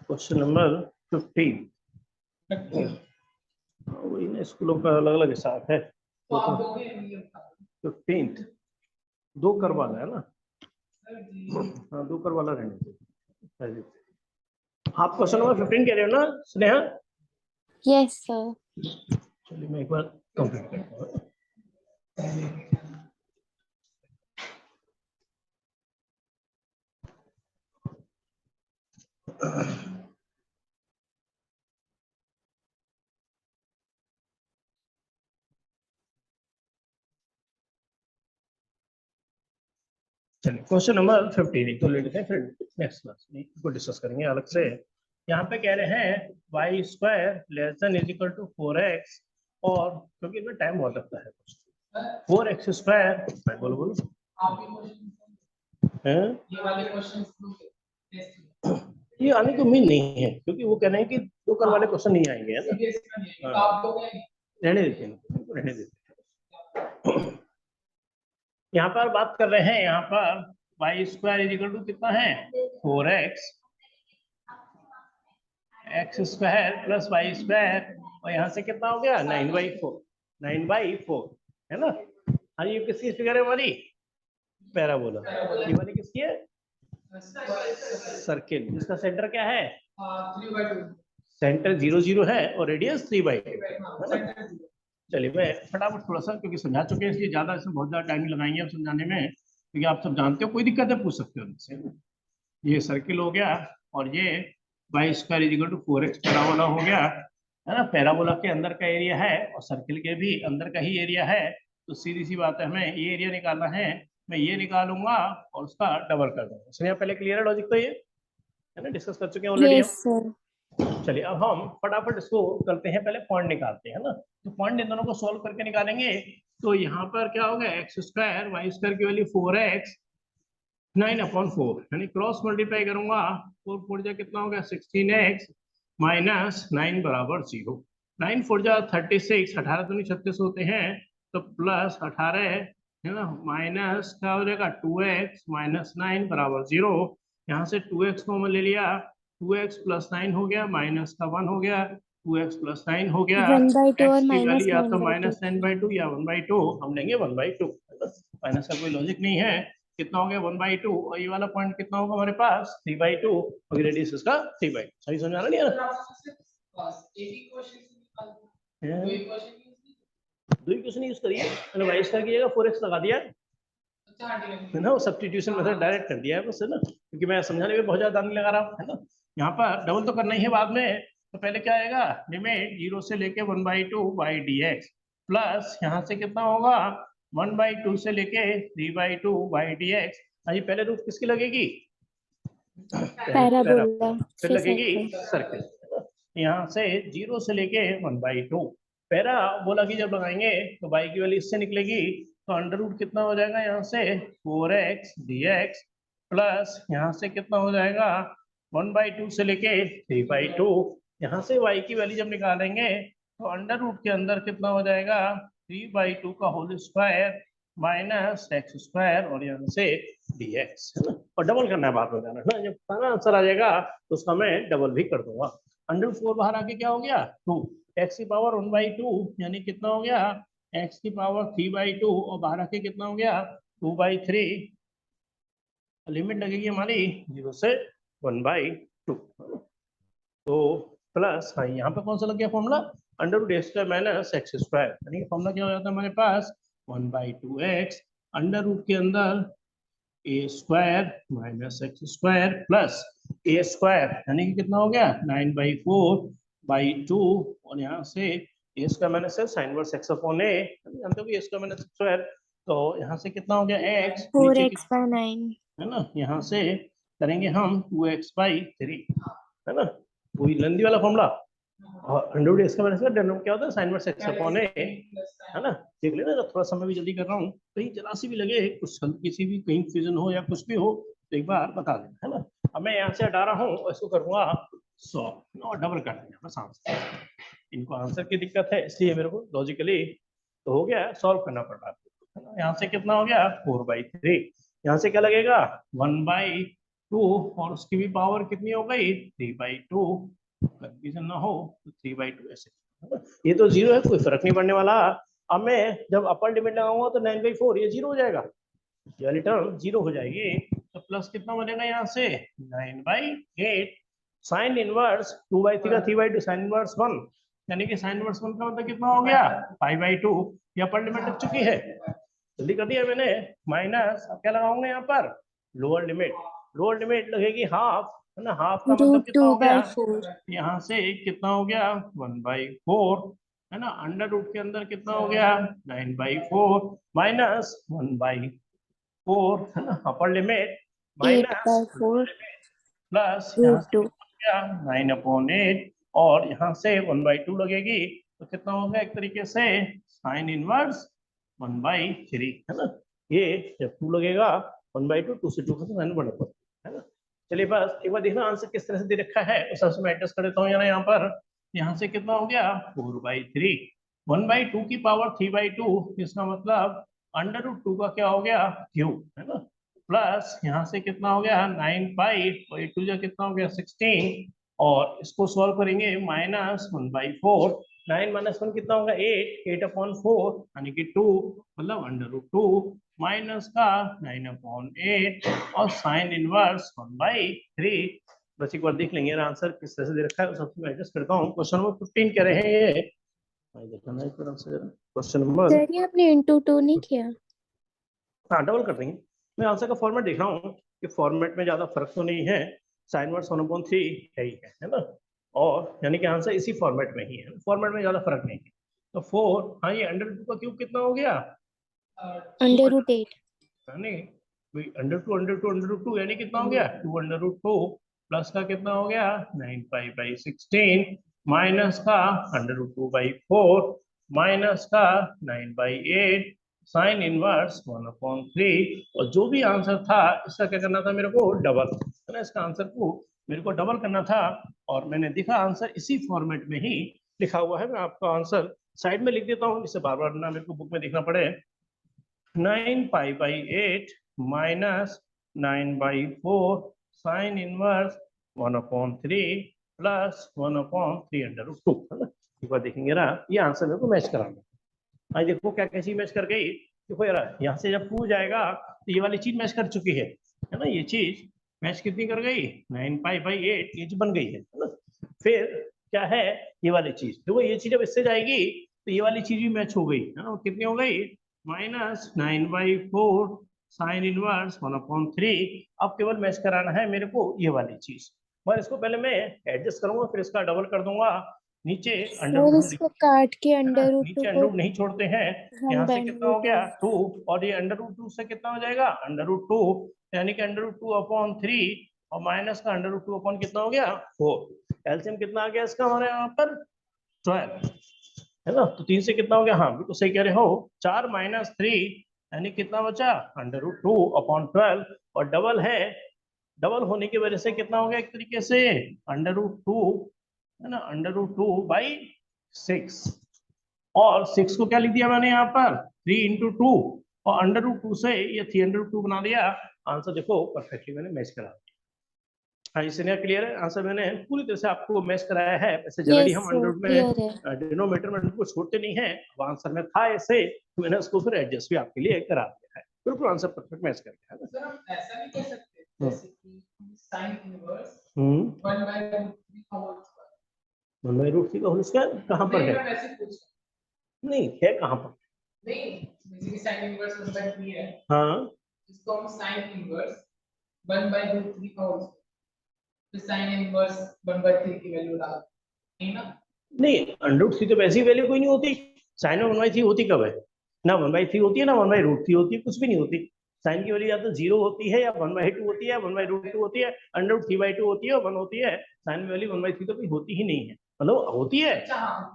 Question number 15। वही ना, स्कूलों का अलग अलग हिसाब है। 15 दो कर वाला है ना। हाँ, दो कर वाला रहने दो। आप क्वेश्चन नंबर 15 कह रहे हो ना स्नेहा? Yes sir. चलिए मैं एक बार कंप्लीट करता हूँ। चलिए क्वेश्चन नंबर 15 तो ले लेते हैं, फिर नेक्स्ट क्लास में इसको डिस्कस करेंगे अलग से। यहाँ पे कह रहे हैं y square less than is equal to 4x, और क्योंकि इसमें टाइम बहुत लगता है 4x स्क्वायर। बोलो बोलो हैं? ये आने की उम्मीद नहीं है, क्योंकि वो कह रहे हैं कि दो कर वाले क्वेश्चन नहीं आएंगे, है ना? रहने देते हैं, रहने देते हैं। यहाँ पर बात कर रहे हैं, यहाँ पर y square is equal to कितना है 4x, x square plus y square, और यहाँ से कितना हो गया 9/4, 9/4 है ना। हाँ, ये किसकी फिगर है हमारी? पैराबोला। ये वाली किसकी है? सर्किल। इसका सेंटर क्या है? 3/2। सेंटर 0 0 है और रेडियस 3/2 है ना। चलिए मैं फटाफट थोड़ा सा, क्योंकि समझा चुके हैं इसलिए ज्यादा इसमें बहुत ज्यादा टाइम लगाएंगे आप समझाने में, क्योंकि आप सब जानते हो, कोई दिक्कत है पूछ सकते हो। ये सर्किल हो गया, और ये y square is equal to 4x parabola हो गया, है ना। पैराबोला के अंदर का एरिया है और सर्किल के भी अंदर का ही एरिया है, तो सीधी सी बात है हमें ये एरिया निकालना है। मैं ये निकालूंगा और उसका डबल कर दूंगा। इसलिए पहले क्लियर है लॉजिक? तो ये है ना, डिस्कस कर चुके हैं ऑलरेडी यस सर। चलिए अब हम फटाफट इसको करते हैं, पहले पॉइंट निकालते हैं ना। तो पॉइंट इन दोनों को सॉल्व करके निकालेंगे। तो यहाँ पर क्या होगा, एक्स स्क्वायर वाई स्क्वायर की वैल्यू 4x 9/4, यानी क्रॉस मल्टीप्लाई करूंगा 4 4 जा कितना हो गया 16x माइनस 9 बराबर 0। 9 4 जा 36, 18 दूनी 36 होते हैं, तो प्लस 18 है ना, माइनस क्या हो जाएगा 2x माइनस 9 बराबर 0। यहाँ से 2x कॉमन ले लिया, 2x प्लस 9 हो गया, माइनस का 1 हो गया, 2x प्लस 9 हो गया। 1/2 और x की माइनस वैल्यू या तो 9/2। माइनस 9/2 या 1/2, हम लेंगे 1/2। माइनस का कोई लॉजिक नहीं है। कितना हो गया 1/2, और ये वाला पॉइंट कितना होगा हमारे पास 3/2, और रेडियस इसका 3/2। सही समझ आ रहा नहीं है? दो ही क्वेश्चन यूज करिए, मैंने वाई स्क्वायर की जगह 4x लगा दिया है ना, वो सब्स्टिट्यूशन मेथड डायरेक्ट कर दिया है बस, है ना, क्योंकि मैं समझाने में बहुत ज्यादा नहीं लगा रहा हूँ, है ना। यहाँ पर डबल तो करना ही है बाद में, तो पहले क्या आएगा, लिमिट 0 से लेके 1/2 बाई dx, प्लस यहाँ से कितना होगा 1/2 से लेके 3/2 बाई dx। अभी पहले रूट किसकी लगेगी? पैराबोला फिर से लगेगी सर्कल। सर्किल। यहाँ से 0 से लेके 1/2 पैराबोला की जब लगाएंगे तो बाई की वैल्यू इससे निकलेगी, तो अंडर रूट कितना हो जाएगा यहाँ से 4x dx, प्लस यहाँ से कितना हो जाएगा 1/2 से लेके 3/2। यहाँ से y की वैल्यू जब निकालेंगे तो अंडर रूट के अंदर कितना हो जाएगा 3/2 का whole square minus x square, और यहाँ से dx, है ना। और डबल करना है बाद में जाना ना, जब सारा आंसर आ जाएगा तो उसका मैं डबल भी कर दूंगा। अंडर 4 बाहर आके क्या हो गया 2, x की पावर 1/2 यानी कितना हो गया x की पावर 3/2, और बाहर आके कितना हो गया 2/3। लिमिट लगेगी हमारी 0 से 1/2। तो प्लस, हाँ यहाँ पे कौन सा लग गया फॉर्मूला, अंडर रूट ए स्क्वायर माइनस एक्स स्क्वायर, यानी फॉर्मूला क्या हो जाता है हमारे पास 1/2x अंडर रूट के अंदर a square minus x square plus a square, यानी कि कितना हो गया 9/4/2, और यहाँ से a square minus sine verse x upon a, जानते हो कि ए स्क्वायर माइनस स्क्वायर, तो यहाँ से कितना हो गया x, नीचे 4x/9 है ना, यहाँ से करेंगे हम 2x/3, है ना, वही लंदी वाला फॉर्मूला। और अंडर रूट इसका मतलब क्या होता है साइन वर्स एक्स अपॉन ए, है ना। देख लेना, जब थोड़ा समय भी जल्दी कर रहा हूँ, कहीं जरा सी भी लगे कुछ किसी भी कहीं फ्यूजन हो या कुछ भी हो तो एक बार बता देना, है ना। अब मैं यहाँ से हटा रहा हूँ और इसको करूँगा 100 और डबल कर देंगे बस आंसर। इनको आंसर की दिक्कत है इसलिए मेरे को लॉजिकली तो हो गया सॉल्व करना पड़ रहा है ना। यहाँ से कितना हो गया 4/3, यहाँ से क्या लगेगा 1/2 2 और उसकी भी पावर कितनी हो गई 3/2, कंफ्यूजन ना हो तो 3/2 ऐसे। ये तो 0 है, कोई फर्क नहीं पड़ने वाला। अब मैं जब अपर लिमिट लगाऊंगा तो 9/4 ये 0 हो जाएगा, ये वाली टर्म 0 हो जाएगी। तो प्लस कितना बनेगा यहाँ से 9/8 साइन इनवर्स 2/3 का 3/2 साइन इनवर्स 1, यानी कि साइन इनवर्स 1 का मतलब कितना हो गया 5/2। ये अपर लिमिट लग चुकी है, जल्दी कर दिया मैंने। माइनस अब क्या लगाऊंगा यहाँ पर लोअर लिमिट, लोअर लिमिट लगेगी हाफ, है ना, हाफ का मतलब रूट कितना हो गया 2/4 यहाँ से कितना हो गया 1/4, है ना, अंडर रूट के अंदर कितना हो गया 9/4 माइनस 1/4, है ना, अपर लिमिट माइनस 8/4 प्लस यहाँ रूट से 2। कितना हो गया 9/8 और यहाँ से 1/2 लगेगी तो कितना होगा एक तरीके से साइन इनवर्स 1/3, है ना। ये जब 2 लगेगा 1/2, 2 से 2 का साइन बड़ा पड़ता है ना। चलिए बस एक बार देखना आंसर किस तरह से दे रखा है, उस हिसाब से मैं एडजस्ट कर देता हूँ यहाँ पर। यहाँ से कितना हो गया 4/3, 1/2 की पावर 3/2, इसका मतलब अंडर रूट 2 का क्या हो गया क्यूब, है ना, प्लस यहाँ से कितना हो गया 9 पाई और 8 जा कितना हो गया 16, और इसको सॉल्व करेंगे माइनस 1/4, 9 माइनस 1 कितना होगा 8, 8/4 यानी कि 2, मतलब अंडर रूट 2 माइनस का 9/8 और साइन इनवर्स 1/3। बस एक बार देख लेंगे आंसर किस तरह से दे रखा है, सबसे मैं एडजस्ट करता हूँ। क्वेश्चन नंबर 15 कह रहे हैं ये, क्वेश्चन नंबर, सर ये आपने इंटू 2 नहीं किया? हाँ डबल कर देंगे। मैं आंसर का फॉर्मेट देख रहा हूँ कि फॉर्मेट में ज्यादा फर्क तो नहीं है, साइन वर्स 1/3 है ही है ना, और यानी कि आंसर इसी फॉर्मेट में ही है, फॉर्मेट में ज्यादा फर्क नहीं है। तो 4, हाँ ये अंडर रूट का क्यूब कितना हो गया अंडर रूट 8। नहीं अंडर रूट 2 यानी कितना हो गया 2/2 प्लस का कितना हो गया 9 पाई/16 माइनस का अंडर रूट 2/4 माइनस का 9/8 साइन इनवर्स 1/3, और जो भी आंसर था इसका क्या करना था मेरे को डबल, है ना, इसका आंसर को मेरे को डबल करना था, और मैंने देखा आंसर इसी फॉर्मेट में ही लिखा हुआ है। मैं आपका आंसर साइड में लिख देता हूँ, जिससे बार बार ना मेरे को बुक में देखना पड़े। 9 पाई/8 minus 9/4 sine inverse 1/3 plus 1/3 under root 2, है ना। एक बार देखेंगे ना, ये आंसर मेरे को मैच कराना। आज देखो क्या कैसी मैच कर गई, देखो यार यहाँ से जब 2 जाएगा तो ये वाली चीज मैच कर चुकी है ना, ये चीज मैच कितनी कर गई 9 पाई/8 ये चीज बन गई है ना। फिर क्या है ये वाली चीज, देखो ये चीज जब इससे जाएगी तो ये वाली चीज भी मैच हो गई है ना, कितनी हो गई -9/4 साइन इनवर्स 1/3। अब केवल मैच कराना है मेरे को ये वाली चीज, पर इसको पहले मैं एडजस्ट करूंगा फिर इसका डबल कर दूंगा। नीचे अंडर और रूट इसको काट के है ना, अंडर रूट 2 नीचे अंडर को रूट नहीं छोड़ते हैं, 1 यहाँ से बाय कितना हो रूट गया 2। 2 और ये अंडर रूट 2 से कितना हो जाएगा अंडर रूट 2, यानी कि अंडर रूट 2/3 और माइनस का अंडर रूट 2 कितना हो गया 4। एलसीएम कितना आ गया इसका हमारे यहाँ पर 12, है ना। तो 3 से कितना हो गया, हाँ बिल्कुल सही कह रहे हो, 4 - 3 यानी कितना बचा अंडर रूट 2/12, और डबल है, डबल होने की वजह से कितना हो गया एक तरीके से अंडर रूट 2, है ना, अंडर रूट 2/6, और 6 को क्या लिख दिया मैंने यहाँ पर 3 × 2, और अंडर रूट 2 से ये 3/2 बना दिया। आंसर देखो परफेक्टली मैंने मैच करा दिया। हाँ इससे नया क्लियर है, आंसर मैंने पूरी तरह से आपको मैच कराया है। ऐसे जनरली यस हम सर, अंडर क्लियर है। में डिनोमिनेटर में को छोड़ते नहीं है, अब आंसर में था ऐसे तो मैंने उसको फिर एडजस्ट भी आपके लिए करा दिया है, बिल्कुल आंसर परफेक्ट मैच कर गया है। सर हम ऐसा भी कह सकते हैं जैसे कि sin इनवर्स 1/√3 का होल स्क्वायर कहाँ पर है, मैं वैसे पूछ नहीं है कहाँ पर, नहीं बेसिकली sin इनवर्स 1/3 है, हाँ इसको हम sin इनवर्स 1/√3 का होल फिर sin इनवर्स 1/3 की वैल्यू डाल नहीं ना। नहीं अंडर रूट 3 तो वैसी वैल्यू कोई नहीं होती, साइन में 1/3 होती कब है, ना 1/3 होती है ना 1/√3 होती है, कुछ भी नहीं होती। साइन की वैल्यू या तो 0 होती है या 1/2 होती है, 1/√2 होती है, अंडर रूट 3/2 होती है और 1 होती है। साइन में वैल्यू 1/3 तो कोई होती ही नहीं है, मतलब होती है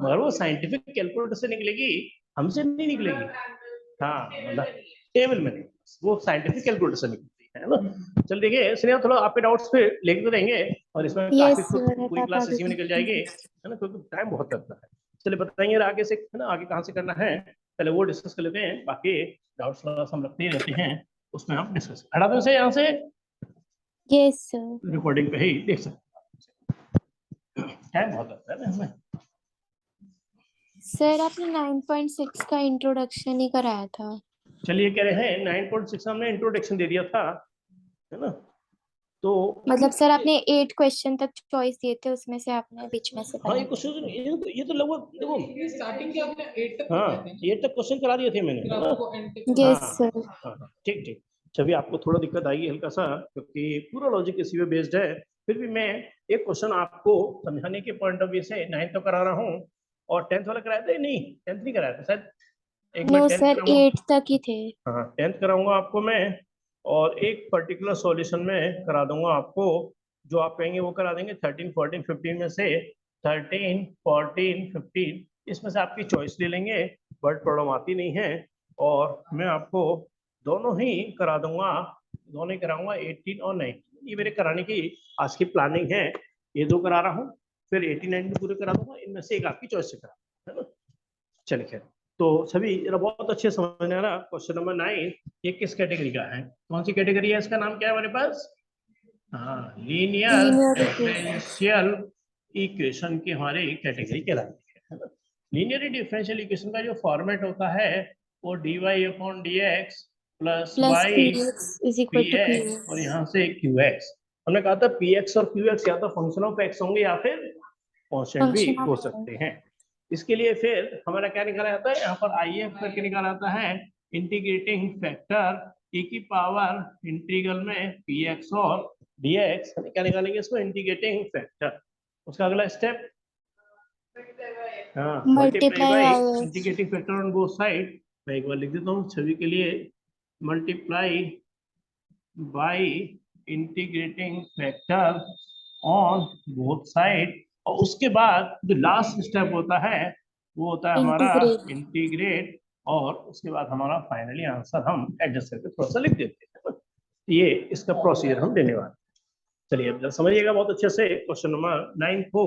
मगर वो साइंटिफिक कैलकुलेटर से निकलेगी, हमसे नहीं निकलेगी। हाँ मतलब टेबल में नहीं, वो साइंटिफिक कैलकुलेटर से निकलती है ना। चल देखिए स्नेहा थोड़ा आपके डाउट्स पे लेके रहेंगे, और इसमें यस काफी सर, पूरी आप क्लास आगे इसी में निकल जाएगी, है ना, क्योंकि टाइम बहुत लगता है। चलिए बताएंगे आगे से, है ना, आगे कहाँ से करना है पहले वो डिस्कस कर लेते हैं, बाकी डाउट्स हम रखते ही रहते हैं, उसमें हम डिस्कस हटा दो से यहाँ से। Yes, sir. रिकॉर्डिंग पे ही देख सकते हैं। टाइम बहुत लगता है ना हमें। सर आपने 9.6 का इंट्रोडक्शन ही कराया था। चलिए कह रहे हैं 9.6 हमने इंट्रोडक्शन दे दिया था, है ना? तो मतलब सर आपने 8 क्वेश्चन तक चॉइस दिए थे, उसमें से आपने बीच में से हाँ, ये बना क्वेश्चन ये तो लगभग देखो, ये स्टार्टिंग के आपने 8 तक हाँ बताए थे, ये तक क्वेश्चन करा दिए थे मैंने, फिर है ना? आपको एंड तक Yes, हाँ, sir. हाँ, ठीक ठीक। चलिए आपको थोड़ा दिक्कत आएगी हल्का सा, क्योंकि पूरा लॉजिक इसी पे बेस्ड है। फिर भी मैं एक क्वेश्चन आपको समझाने के पॉइंट ऑफ व्यू से 9th तो करा रहा हूँ, और 10th वाला कराया था? नहीं, 10th नहीं कराया था शायद, एक बार नो 10th सर, कराऊंगा। 8 तक ही थे। हाँ 10th कराऊंगा आपको मैं, और एक पर्टिकुलर सॉल्यूशन में करा दूंगा आपको, जो आप कहेंगे वो करा देंगे। 13, 14, 15 में से 13, 14, 15 इसमें से आपकी चॉइस ले लेंगे, बट प्रॉब्लम आती नहीं है। और मैं आपको दोनों ही करा दूंगा, दोनों ही कराऊंगा 18 और 19। ये मेरे कराने की आज की प्लानिंग है, ये दो करा रहा हूँ, फिर 18, 19 पूरे करा दूंगा, इनमें से एक आपकी चॉइस से करा, है ना? चलिए खैर, तो सभी जरा बहुत अच्छे समझ आ रहा। क्वेश्चन नंबर 9 ये किस कैटेगरी का है? कौन सी कैटेगरी है? इसका नाम क्या है हमारे पास? हाँ, लीनियर Linear डिफरेंशियल इक्वेशन की हमारी कैटेगरी कहलाती है ना? लीनियर डिफरेंशियल इक्वेशन का जो फॉर्मेट होता है वो dy/dx plus plus y px is equal to px qx. और यहाँ से qx। हमने कहा था px और qx या तो फंक्शन ऑफ x होंगे या फिर कांस्टेंट भी Function हो of सकते हैं। इसके लिए फिर हमारा क्या निकाला जाता है? यहाँ पर IF करके निकाला जाता है इंटीग्रेटिंग फैक्टर e की पावर इंटीग्रल में px और dx। क्या निकालेंगे इसको? Integrating factor. उसका अगला स्टेप, हाँ, multiply multiply by ix. Integrating factor on both side. मैं एक बार लिख देता हूँ छवि के लिए, multiply by integrating factor on both side. और उसके बाद जो लास्ट स्टेप होता है वो होता है हमारा Integrate. इंटीग्रेट, और उसके बाद हमारा फाइनली आंसर हम एडजस्ट करके थोड़ा सा लिख देते हैं। ये इसका प्रोसीजर हम देने वाले हैं। चलिए अब समझिएगा बहुत अच्छे से। क्वेश्चन नंबर 9 को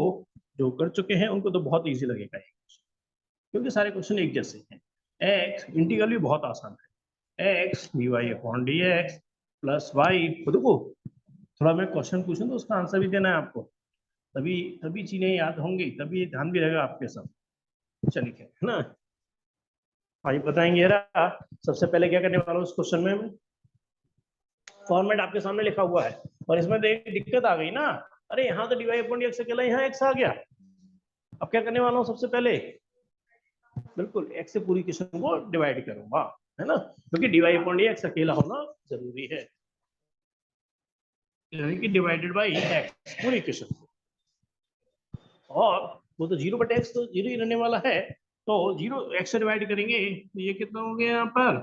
जो कर चुके हैं उनको तो बहुत इजी लगेगा ये, क्योंकि सारे क्वेश्चन एक जैसे हैं। एक्स इंटीग्रल भी बहुत आसान है, एक्स dy/dx प्लस वाई। देखो थोड़ा मैं क्वेश्चन पूछूं तो उसका आंसर भी देना है आपको, तभी तभी चीजें याद होंगी, तभी ध्यान भी रहेगा आपके सब। चलिए है ना, आइए बताएंगे। रहा सबसे पहले क्या करने वाला हूँ उस क्वेश्चन में, फॉर्मेट आपके सामने लिखा हुआ है, और इसमें दिक्कत आ गई ना, अरे यहाँ तो dy/dx अकेला, यहाँ x आ गया। अब क्या करने वाला हूँ? सबसे पहले बिल्कुल x से पूरी क्वेश्चन को डिवाइड करूंगा, है ना, क्योंकि dy/dx अकेला होना जरूरी है, यानी कि डिवाइडेड बाई x पूरी क्वेश्चन। और वो तो 0/x तो 0 ही रहने वाला है, तो 0 x से डिवाइड करेंगे तो ये कितना हो गया यहाँ पर?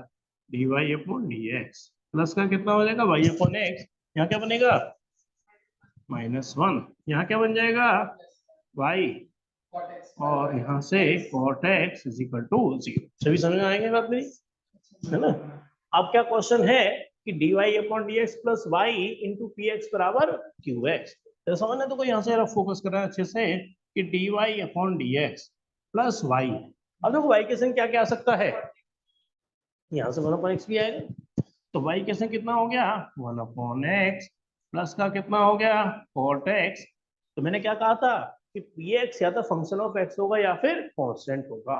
dy/dx प्लस का कितना हो जाएगा? y/x। यहाँ क्या बनेगा? -1। यहाँ क्या बन जाएगा? y, और यहाँ से cot x is equal to 0। सभी समझ में आएंगे बात मेरी, है ना? अब क्या क्वेश्चन है कि dy/dx plus y into px बराबर qx। तो समझना, तो कोई यहाँ से फोकस कर रहा है अच्छे से कि dy/dx प्लस y। अब देखो y के संग क्या क्या आ सकता है? यहाँ से 1/x भी आएगा, तो y के संग कितना हो गया? 1/x प्लस का कितना हो गया? cot x। तो मैंने क्या कहा था कि px या तो फंक्शन ऑफ x होगा या फिर कांस्टेंट होगा।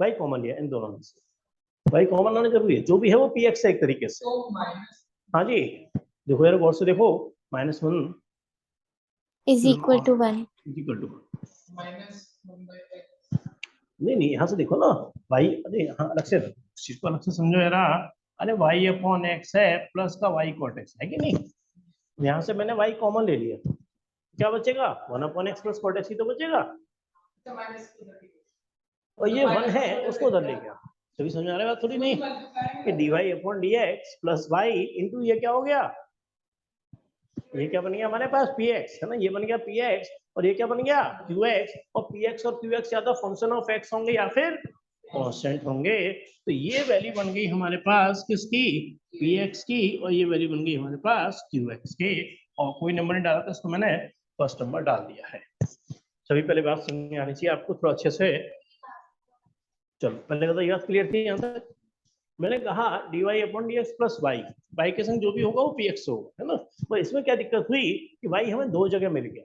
भाई कॉमन लिया इन दोनों में से, भाई कॉमन होना जरूरी है, जो भी है वो px है एक तरीके से। तो माइनस हाँ जी, देखो यार गौर से देखो, -1 is equal to 1. Equal to, -1/x। नहीं यहाँ से देखो ना भाई, अरे हाँ अलग से इस चीज को अलग से समझो यार। अरे y/x है प्लस का y cot x है कि नहीं? यहाँ से मैंने y कॉमन ले लिया, क्या बचेगा? 1/x प्लस cot x ही तो बचेगा, तो माइनस को उधर और ये 1 है उसको उधर ले गया। सभी समझ आ रहा है बात थोड़ी नहीं कि dy/dx प्लस y इंटू ये क्या हो गया? ये क्या बन गया हमारे पास? px, है ना, ये बन गया px, और ये क्या बन गया? qx। और px और qx या तो फंक्शन ऑफ x होंगे या फिर कांस्टेंट होंगे। तो ये वैल्यू बन गई हमारे पास किसकी? px की, और ये वैल्यू बन गई हमारे पास qx की। और कोई नंबर नहीं डाला था, इसको मैंने फर्स्ट नंबर डाल दिया है। सभी पहले बात समझ में आनी चाहिए आपको थोड़ा अच्छे से। चलो पहले का तो ये बात क्लियर थी यहाँ तक? मैंने कहा dy upon dx plus y के संग जो भी होगा वो px होगा, है ना। तो इसमें क्या दिक्कत हुई कि y हमें दो जगह मिल गया,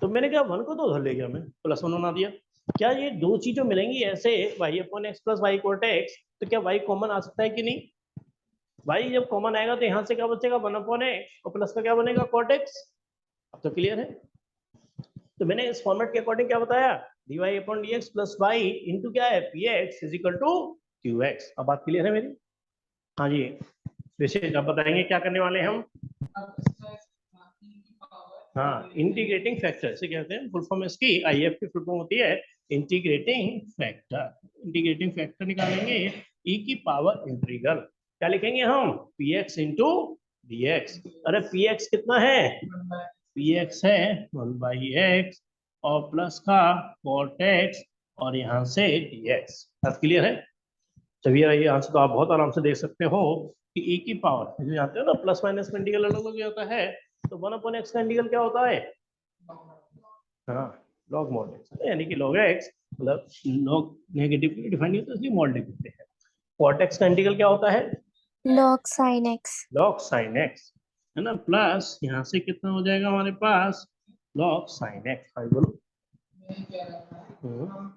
तो मैंने कहा 1 को तो उधर ले गया, मैं +1 बना दिया। क्या ये दो चीजें मिलेंगी ऐसे y upon x plus y cot x, तो क्या y कॉमन आ सकता है कि नहीं? y जब कॉमन आएगा तो यहाँ से क्या बचेगा 1 अपॉन x और प्लस का क्या बनेगा कोट x। अब तो क्लियर है। तो मैंने इस फॉर्मेट के अकॉर्डिंग क्या बताया, dy upon dx plus y into क्या है px is equal to qx। अब बात क्लियर है मेरी? हाँ जी, विशेष आप बताएंगे क्या करने वाले हैं हम? अब इसका e की पावर हाँ, इंटीग्रेटिंग फैक्टर इसे कहते हैं, फुल फॉर्म इसकी IF की फुल फॉर्म होती है इंटीग्रेटिंग फैक्टर। इंटीग्रेटिंग फैक्टर निकालेंगे e की पावर इंटीग्रल, क्या लिखेंगे हम px इंटू dx। अरे px कितना है, px है 1/x और प्लस का cot x और यहाँ से dx। बात क्लियर है? चलिए ये आंसर तो आप बहुत आराम से देख सकते हो कि e की पावर जो जानते हो ना प्लस माइनस का इंटीग्रल अलग अलग होता है, तो 1 अपॉन x का इंटीग्रल क्या होता है? हाँ, log mod x, यानी कि log x मतलब log नेगेटिव डिफाइन नहीं होता इसलिए mod लिखते हैं। cot x का इंटीग्रल क्या होता है? log sin x। log sin x, है ना, प्लस यहाँ से कितना हो जाएगा हमारे पास log sin x। हाँ बोलो। मैं क्या रखा है, हम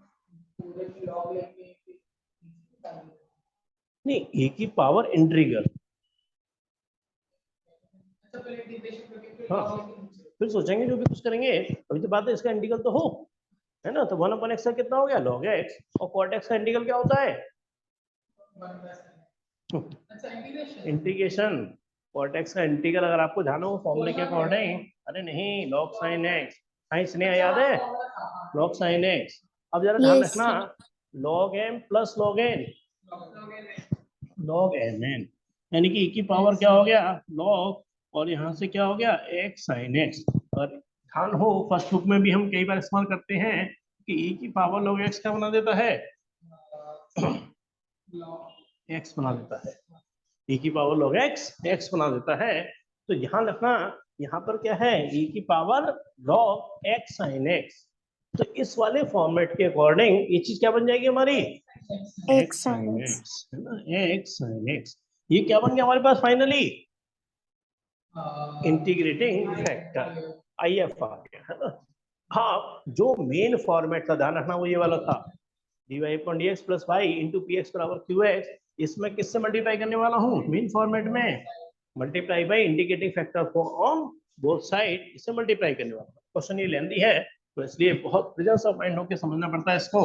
पूरे की लॉग लेंगे नहीं, e की पावर इंटीग्रल, अच्छा पहले इंटीग्रेशन करके फिर हाँ log लेंगे। फिर सोचेंगे जो भी कुछ करेंगे, अभी तो बात है इसका इंटीग्रल तो हो, है ना। तो 1 अपॉन x का कितना हो गया log x और cot x का इंटीग्रल क्या होता है? 1/sin। अच्छा इंटीग्रेशन इंटीग्रेशन cot x का इंटीग्रल अगर आपको जाना हो फॉर्मूले के अकॉर्डिंग, अरे नहीं log sin x, साइंस ने याद है log sin x। अब जरा ध्यान Yes, रखना sir. log m plus log n, log mn, यानी कि e की पावर क्या हो गया log और यहाँ से क्या हो गया x sin x। और ध्यान हो फर्स्ट बुक में भी हम कई बार इस्तेमाल करते हैं कि e की पावर log x क्या बना देता है, x बना देता है, e की पावर log x बना देता है। तो ध्यान रखना यहाँ पर क्या है e की power log x sin x, तो इस वाले फॉर्मेट के अकॉर्डिंग ये चीज क्या बन जाएगी हमारी X sin sin x. x, है ना, x sin x। ये क्या बन गया हमारे पास फाइनली इंटीग्रेटिंग फैक्टर IF आ गया, है ना। हाँ, जो मेन फॉर्मेट था ध्यान रखना वो ये वाला था dy upon dx plus y into px बराबर qx। इसमें किससे मल्टीप्लाई करने वाला हूँ मेन फॉर्मेट में, multiply by integrating factor on both side, इससे मल्टीप्लाई करने वाला। क्वेश्चन ये लेंदी है तो इसलिए बहुत प्रेजेंस ऑफ माइंड होकर समझना पड़ता है इसको।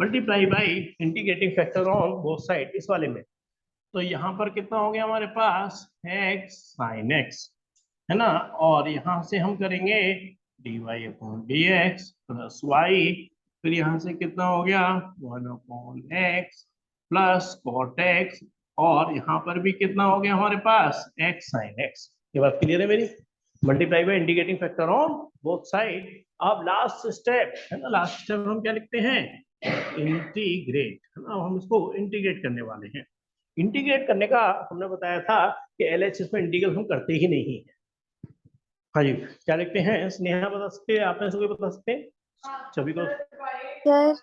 Multiply by integrating factor on both side इस वाले में, तो यहाँ पर कितना हो गया हमारे पास x sin x, है ना, और यहाँ से हम करेंगे dy upon dx plus y, फिर यहाँ से कितना हो गया 1 upon x plus cot x, और यहाँ पर भी कितना हो गया हमारे पास x sin x। ये बात क्लियर है मेरी? Multiply by integrating factor on both side. अब लास्ट स्टेप है ना, लास्ट स्टेप हम क्या लिखते हैं इंटीग्रेट, है ना, हम इसको इंटीग्रेट करने वाले हैं। इंटीग्रेट करने का हमने बताया था कि LHS में इंटीग्रल हम करते ही नहीं है। हाँ जी, क्या लिखते हैं स्नेहा बता सकते हैं, आपने कोई बता सकते हैं सभी को? Sir,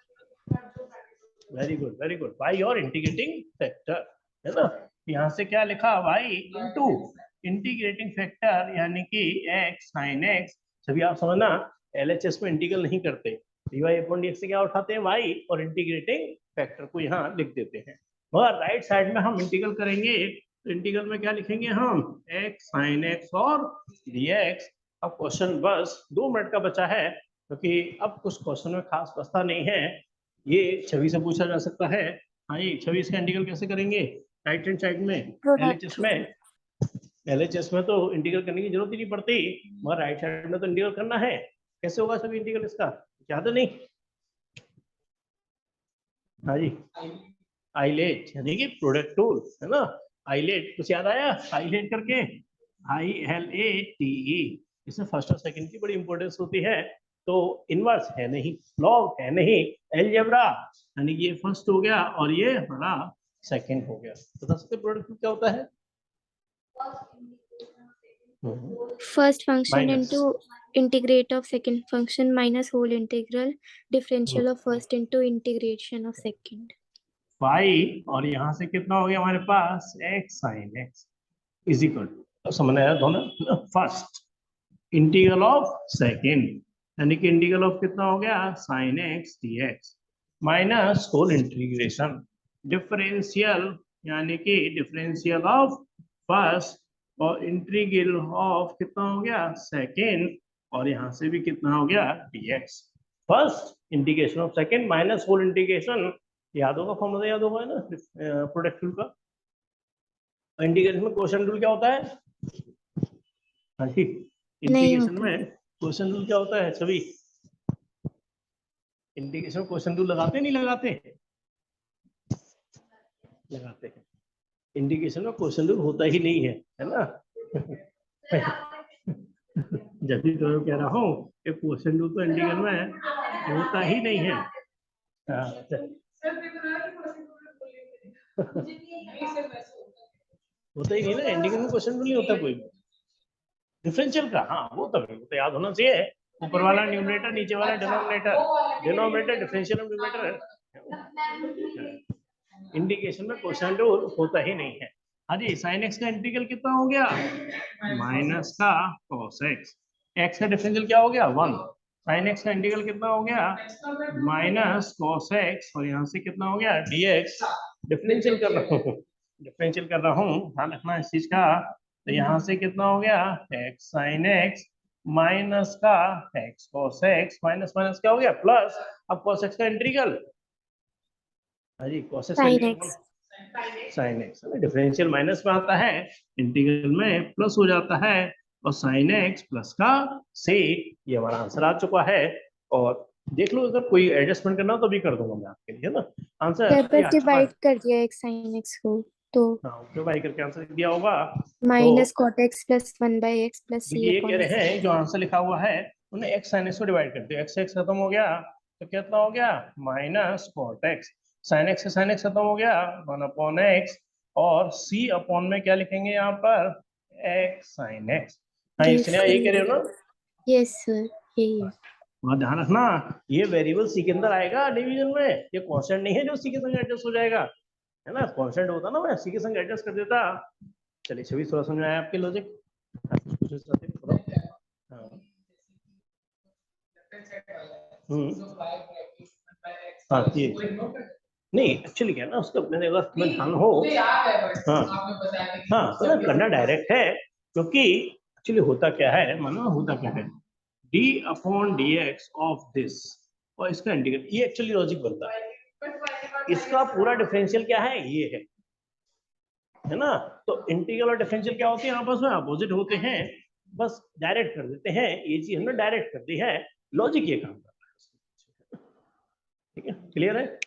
वेरी गुड y और इंटीग्रेटिंग फैक्टर, है ना। यहाँ से क्या लिखा y इंटू इंटीग्रेटिंग फैक्टर यानी कि x sin x। सभी आप समझना LHS में इंटीग्रल नहीं करते, dy अपॉन dx से क्या उठाते हैं y और इंटीग्रेटिंग फैक्टर को यहाँ लिख देते हैं, मगर राइट साइड में हम इंटीग्रल करेंगे तो इंटीग्रल में क्या लिखेंगे हम x sin x और dx। अब क्वेश्चन बस 2 मिनट का बचा है क्योंकि अब कुछ क्वेश्चन में खास बस्ता नहीं है, ये छवि से पूछा जा सकता है। हाँ जी, छवि इसका इंटीग्रल कैसे करेंगे राइट हैंड साइड में product LHS rule. में, LHS में तो इंटीग्रल करने की जरूरत ही नहीं पड़ती, मगर राइट साइड में तो इंटीग्रल करना है। कैसे होगा सभी इंटीग्रल इसका याद नहीं? हाँ जी, आइलेट यानी कि प्रोडक्ट टूल, है ना। आइलेट कुछ याद आया आइलेट करके, ILATE, इसमें फर्स्ट और सेकंड की बड़ी इंपॉर्टेंस होती है। तो इनवर्स है नहीं, लॉग है नहीं, अलजेब्रा यानी कि ये फर्स्ट हो गया और ये हमारा सेकंड हो गया। बता सकते प्रोडक्ट क्या होता है? First function minus, into integrate of second function minus whole integral differential of first into integration of second. Five और यहाँ से कितना हो गया हमारे पास x sin x is equal to, समझ आया दोनों, फर्स्ट इंटीग्रल ऑफ सेकेंड, यानी कि इंटीग्रल ऑफ कितना हो गया sin x dx minus whole integration differential, यानी कि डिफरेंशियल ऑफ फर्स्ट और इंटीग्रल ऑफ कितना हो गया सेकेंड, और यहाँ से भी कितना हो गया dx, first integration of second minus whole integration, याद होगा फॉर्मूला, याद होगा है ना प्रोडक्ट रूल का। इंटीग्रेशन में क्वोशंट रूल क्या होता है? हाँ जी, इंटीग्रेशन होता। में क्वोशंट रूल क्या होता है सभी? इंटीग्रेशन में क्वोशंट रूल लगाते नहीं लगाते? लगाते हैं। इंटीग्रेशन में क्वोशंट रूल होता ही नहीं है ना? जब भी तो कह रहा हूँ कि क्वोशंट रूल तो इंटीग्रल में होता ही नहीं है। हाँ, होता ही नहीं ना, इंटीग्रल में क्वेश्चन नहीं होता कोई डिफरेंशियल का। हाँ वो तो याद होना चाहिए, ऊपर वाला न्यूमरेटर नीचे वाला डिनोमिनेटर, डिनोमिनेटर डिफरेंशियल और न्यूमरेटर। इंटीग्रेशन में क्वेश्चन होता ही नहीं है। हाँ जी, साइन एक्स का इंटीग्रल कितना हो गया माइनस का cos x, एक्स का डिफरेंशियल क्या हो गया 1, साइन एक्स का इंटीग्रल कितना हो गया माइनस cos x, और यहाँ से कितना हो गया dx, डिफरेंशियल कर रहा हूँ, डिफरेंशियल कर रहा हूँ, ध्यान रखना इस चीज का। तो यहाँ से कितना हो गया x sin x माइनस का x cos x, minus minus क्या हो गया प्लस, अब cos x का इंटीग्रल, हाँ जी cos x का sin integral x sin x, differential minus में आता है, इंटीग्रल में प्लस हो जाता है, और sin x प्लस का से, ये हमारा आंसर आ चुका है। और देख लो अगर कोई एडजस्टमेंट करना हो तो भी कर दूंगा मैं आपके लिए, है ना? आंसर जब ये आ चुका है। डिवाइड कर दिया एक sin x को तो हाँ तो भाई करके आंसर दिया होगा। Minus cot x plus 1/x plus c देखिए ये कह अपॉन रहे हैं जो आंसर लिखा हुआ है उन्हें x sin x को डिवाइड कर दिया, x खत्म हो गया तो कितना हो गया minus cot x, sin x से sin x खत्म हो गया 1/x, और c अपॉन में क्या लिखेंगे यहाँ पर x sin x। हाँ yes इसलिए ये कह रहे हो ना, yes sir यही है। वहाँ ध्यान रखना ये वेरिएबल सी के अंदर आएगा डिवीजन में, ये कांस्टेंट नहीं है जो सी के संग एडजस्ट हो जाएगा, है ना? कांस्टेंट होता ना मैं सी के संग एडजस्ट कर देता। चलिए छवि थोड़ा समझ में आया आपके लॉजिक? हाँ ये नहीं एक्चुअली क्या है ना उसका मैंने अगर तुम्हें ध्यान हो, हाँ हाँ तो करना डायरेक्ट है, क्योंकि एक्चुअली होता क्या है मानो, होता क्या है d upon dx of this और इसका इंटीग्रल, ये एक्चुअली लॉजिक बनता है, इसका पूरा डिफरेंशियल क्या है ये है ना? तो इंटीग्रल और डिफरेंशियल क्या होते हैं आपस में अपोजिट होते हैं, बस डायरेक्ट कर देते हैं, ये चीज हमने डायरेक्ट कर दी है, लॉजिक ये काम करता है। ठीक है, क्लियर है?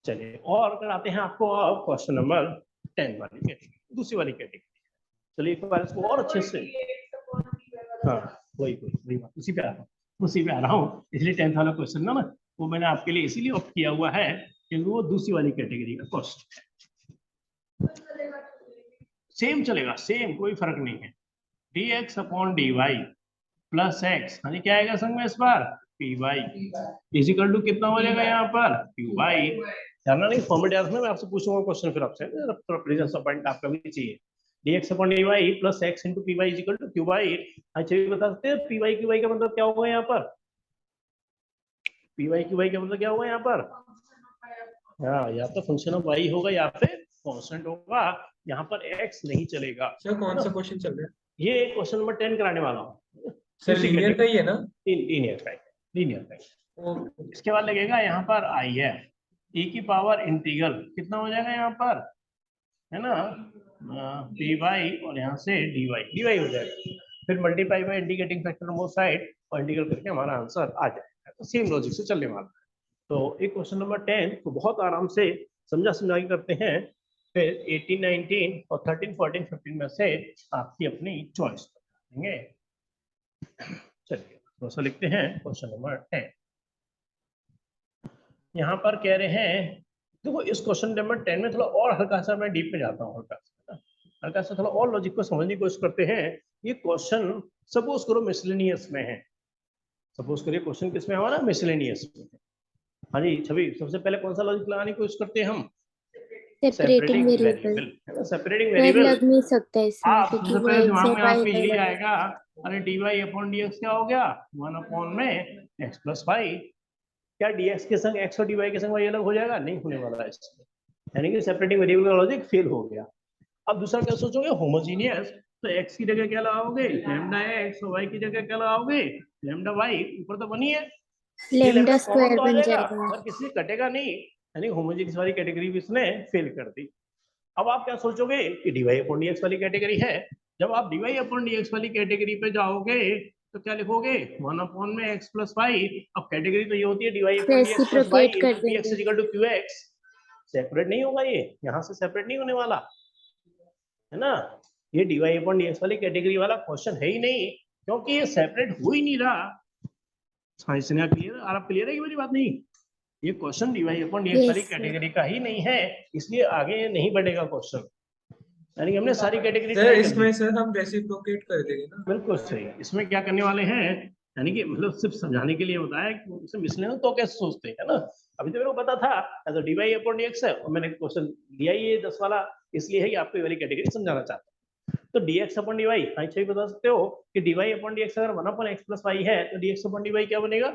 चलिए और कराते हैं आपको क्वेश्चन नंबर 10 वाली कैटेगरी, दूसरी वाली कैटेगरी। चलिए एक बार इसको और अच्छे से, हाँ वही बात, उसी पे आ रहा हूँ, इसलिए 10th वाला क्वेश्चन ना वो मैंने आपके लिए इसीलिए ऑप्ट किया हुआ है क्योंकि वो दूसरी वाली कैटेगरी का क्वेश्चन है। सेम चलेगा, सेम कोई फर्क नहीं है, dx upon dy plus x, हाँ क्या आएगा संग में इस बार py इजिकल टू कितना हो जाएगा यहाँ पर qy। जानना नहीं फॉर्मेट याद रखना, मैं आपसे पूछूंगा क्वेश्चन फिर आपसे, प्रेजेंस ऑफ पॉइंट आपका भी चाहिए। dx upon dy plus x into py is equal to qy। अच्छा ये बता सकते हैं py qy का मतलब क्या होगा यहाँ पर? py qy का मतलब क्या होगा यहाँ पर? हाँ या तो फंक्शन ऑफ y होगा या फिर कांस्टेंट होगा, यहाँ पर x नहीं चलेगा। सर कौन सा क्वेश्चन चल रहा है? ये क्वेश्चन नंबर 10 कराने वाला हूँ सर लीनियर का ही है ना? लीनियर का। इसके बाद लगेगा यहाँ पर आई है e की पावर इंटीग्रल कितना हो जाएगा यहाँ पर, है ना पी वाई और यहाँ से डी वाई हो जाएगा, फिर multiply by integrating factor on both side और इंटीग्रेट करके हमारा आंसर आ जाएगा। तो सेम लॉजिक से चलने वाला है। तो एक क्वेश्चन नंबर 10 को बहुत आराम से समझा के करते हैं, फिर 18, 19 और 13, 14, 15 में से आपकी अपनी चॉइस देंगे। चलिए थोड़ा सा लिखते हैं क्वेश्चन नंबर 10। यहाँ पर कह रहे हैं, देखो इस क्वेश्चन नंबर 10 में थोड़ा और हल्का सा मैं डीप में जाता हूँ, हल्का सा थोड़ा और लॉजिक को समझने की कोशिश करते हैं। ये क्वेश्चन सपोज करो मिसलेनियस में है, सपोज करिए क्वेश्चन किसमें हमारा मिसलेनियस में है। हाँ जी छवि, सबसे पहले कौन सा लॉजिक लगाने की कोशिश करते हैं हम? सेपरेटिंग वेरिएबल है ना, सेपरेटिंग फिर वेरिएबल। लग नहीं सकता इसमें आप क्योंकि सबसे वो पहले x दिमाग और में y आपके यही अलग आएगा, अरे dy अपॉन dx क्या हो गया, 1 अपॉन में x प्लस वाई। क्या dx के संग x और dy के संग y अलग हो जाएगा? नहीं होने वाला है इसमें, यानी कि सेपरेटिंग वेरिएबल का लॉजिक फेल हो गया। अब दूसरा क्या सोचोगे, होमोजीनियस, तो x की जगह क्या लगाओगे, लैम्डा x, और y की जगह क्या लगाओगे, लैम्डा y। ऊपर तो बनी है, ये लेमडा लैम्डा कॉमन स्क्वायर तो आ बन जाएगा, जाएगा। अगर किसी से कटेगा नहीं, यानी होमोजीनियस वाली कैटेगरी भी इसने फेल कर दी। अब आप क्या सोचोगे कि dy अपॉन dx वाली कैटेगरी है। जब आप dy अपॉन dx वाली कैटेगरी पे जाओगे तो क्या लिखोगे, 1 अपॉन में x प्लस वाई। अब कैटेगरी तो ये होती है dy upon dx plus y reciprocate कर इंटू dx देंगे। Equal to qx। सेपरेट नहीं होगा, ये यहाँ से सेपरेट नहीं होने वाला है ना। ये dy अपॉन dx वाली कैटेगरी वाला क्वेश्चन है ही नहीं, क्योंकि ये सेपरेट हो ही नहीं रहा। साइंस ने क्लियर, आप क्लियर है कि मेरी बात नहीं, ये क्वेश्चन dy अपॉन dx वाली यस कैटेगरी का ही नहीं है, इसलिए आगे नहीं बढ़ेगा क्वेश्चन। यानी कि हमने सारी कैटेगरी सर ट्राई कर ली। इसमें सर हम रेसिप्रोकेट कर देंगे ना। बिल्कुल सही। इसमें क्या करने वाले हैं, यानी कि मतलब सिर्फ समझाने के लिए बताया कि इसे मिसले तो कैसे सोचते हैं, है ना। अभी तो मेरे को पता था तो dy अपॉन dx है, और मैंने क्वेश्चन दिया ही ये 10 वाला, इसलिए है कि आपको ये वाली कैटेगरी समझाना चाहता हूँ। तो dx अपॉन dy, हाँ अच्छा ही बता सकते हो कि dy अपॉन dx अगर 1 अपॉन x प्लस वाई है तो dx अपॉन dy क्या बनेगा,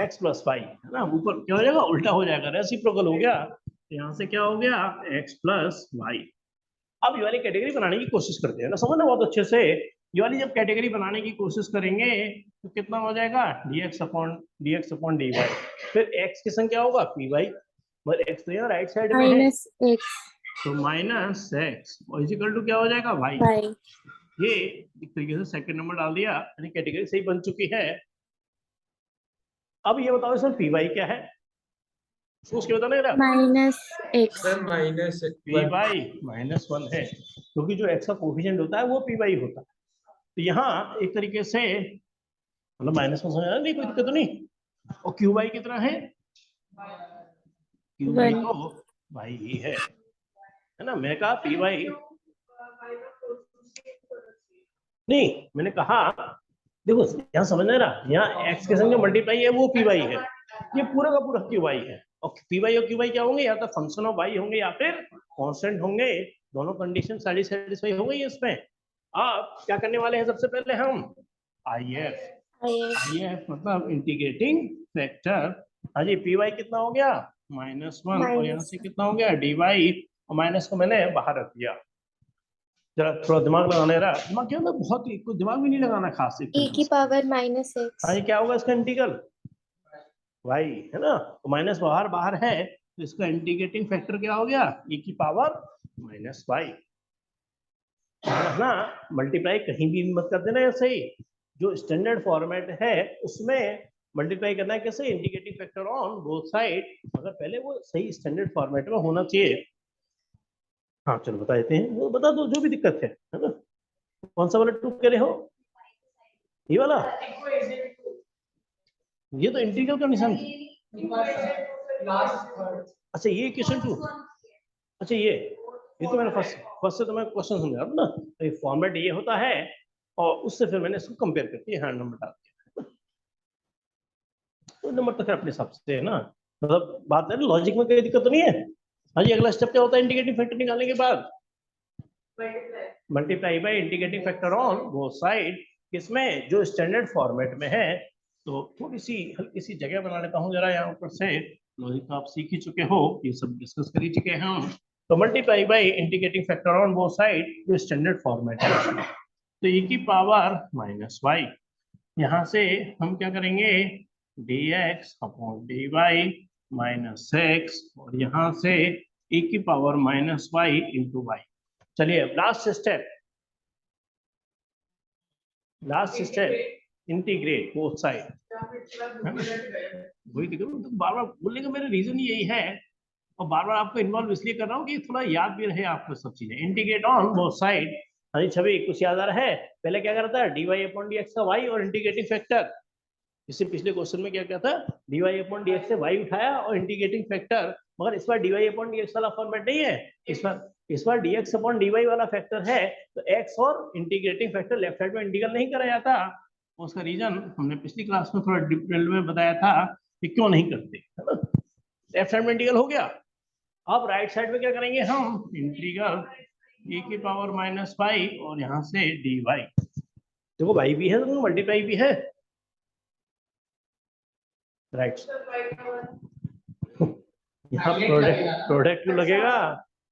x प्लस वाई, है ना। ऊपर क्या हो जाएगा, उल्टा हो जाएगा, रेसिप्रोकल हो गया। तो यहाँ से क्या हो गया, x प्लस वाई। अब ये वाली कैटेगरी बनाने की कोशिश करते हैं ना, समझना बहुत अच्छे से। ये वाली जब कैटेगरी बनाने की कोशिश करेंगे तो कितना हो जाएगा, dx अपॉन dy। फिर x की संख्या होगा py, मगर x तो यहाँ राइट साइड में है, माइनस x तो माइनस x और इक्वल टू क्या हो जाएगा, y। y ये एक तरीके से सेकंड नंबर डाल दिया, यानी कैटेगरी सही बन चुकी है। अब ये बताओ सर py क्या है, सोच के बताना जरा। Minus x sir minus P by minus 1 है, क्योंकि जो x का कोफिशिएंट होता है वो पी बाई होता है। तो यहाँ एक तरीके से मतलब माइनस 1 समझ नहीं, कोई दिक्कत तो नहीं। और क्यू बाई कितना है, क्यू बाई 1 तो भाई ही है ना। मैंने कहा पी बाई नहीं, मैंने कहा देखो यहाँ समझना रहा, यहाँ x के संग जो मल्टीप्लाई है वो पी बाई है, ये पूरा का पूरा क्यू बाई है। और पी बाई और क्यू बाई क्या होंगे, या तो फंक्शन ऑफ वाई होंगे या फिर कांस्टेंट होंगे, दोनों कंडीशन सारी सेटिस्फाई हो गई है इसमें। अब क्या करने वाले हैं, सबसे पहले हम IF मतलब इंटीग्रेटिंग फैक्टर। हाँ जी, पी वाई कितना हो गया, -1, और यहाँ से कितना हो गया dy, और माइनस को मैंने बाहर रख दिया। जरा थोड़ा दिमाग लगाने रहा, दिमाग क्या मतलब बहुत ही, कोई दिमाग भी नहीं लगाना खास एक e तरीके की से। पावर माइनस हाँ x ये क्या होगा इसका इंटीग्रल, y है ना, तो माइनस बाहर बाहर है, तो इसका इंटीग्रेटिंग फैक्टर क्या हो गया, e की पावर -y। ना मल्टीप्लाई कहीं भी मत कर देना ऐसे ही, जो स्टैंडर्ड फॉर्मेट है उसमें मल्टीप्लाई करना है कैसे, integrating factor on both side, मगर पहले वो सही स्टैंडर्ड फॉर्मेट में होना चाहिए। हाँ चलो बता देते हैं, वो बता दो जो भी दिक्कत है ना। कौन सा वाला टू कह रहे हो, ये वाला, ये तो इंटीग्रल का निशान। अच्छा ये क्वेश्चन टू, अच्छा ये तो मैंने फर्स्ट से तो मैं क्वेश्चन समझा ना, तो ये फॉर्मेट ये होता है, और उससे फिर मैंने इसको कंपेयर करके यहाँ नंबर डाल दिया। तो नंबर तो फिर अपने हिसाब से है ना, मतलब बात है लॉजिक में कोई दिक्कत तो नहीं है। हाँ जी, अगला स्टेप क्या होता है इंटीग्रेटिंग फैक्टर निकालने के बाद, multiply by integrating factor on both side, किसमें, जो स्टैंडर्ड फॉर्मेट में है। तो थोड़ी सी हल्की सी जगह बना लेता हूँ जरा यहाँ ऊपर से, लॉजिक तो आप सीख ही चुके हो, ये सब डिस्कस कर ही चुके हैं हम। तो multiply by integrating factor on both side, जो स्टैंडर्ड फॉर्मेट है उसमें, तो e की पावर -y, यहाँ से हम क्या करेंगे, dx upon dy minus x, और यहाँ से e की पावर -y इंटू वाई। चलिए last step integrate both side, वही दिक्कत, तो बार बार बोलने का मेरा रीजन यही है, और बार बार आपको इन्वॉल्व इसलिए कर रहा हूँ कि थोड़ा याद भी रहे आपको सब चीजें। इंटीग्रेट ऑन बोथ साइड, हाँ छवि कुछ याद आ रहा है, पहले क्या करता है dy अपॉन dx का y और इंटीग्रेटिंग फैक्टर, इससे पिछले क्वेश्चन में क्या क्या था, dy अपॉन dx से y उठाया और इंटीग्रेटिंग फैक्टर, मगर इस बार dy अपॉन dx वाला फॉर्मेट नहीं है, इस बार dx अपॉन dy वाला फैक्टर है, तो x और इंटीग्रेटिंग फैक्टर लेफ्ट साइड में इंटीग्रल नहीं करा जाता। उसका रीजन हमने पिछली क्लास में थोड़ा डिटेल में बताया था कि क्यों नहीं करते, है ना। लेफ्ट साइड में इंटीग्रल हो गया, अब राइट साइड में क्या करेंगे हम, इंटीग्रल e की पावर -5 और यहाँ से dy। देखो भाई भी है तो मल्टीप्लाई भी है, राइट। यहाँ प्रोडक्ट क्यों लगेगा,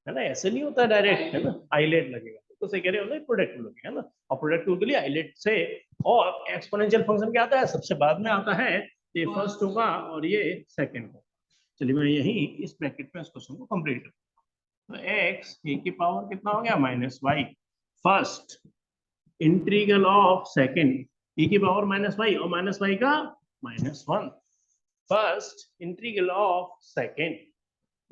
है ना, ऐसे नहीं होता डायरेक्ट, है ना, आइलेट लगेगा, तो सही कह रहे हो ना, प्रोडक्ट क्यों लगेगा ना, और प्रोडक्ट क्यों के लिए आइलेट से। और एक्सपोनेंशियल फंक्शन क्या आता है, सबसे बाद में आता है, ये फर्स्ट होगा और ये सेकंड होगा। चलिए मैं यही इस ब्रैकेट में इस क्वेश्चन को कंप्लीट करूँ। तो x e की पावर कितना हो गया -y, first integral of second e की पावर -y और -y का -1, first integral of second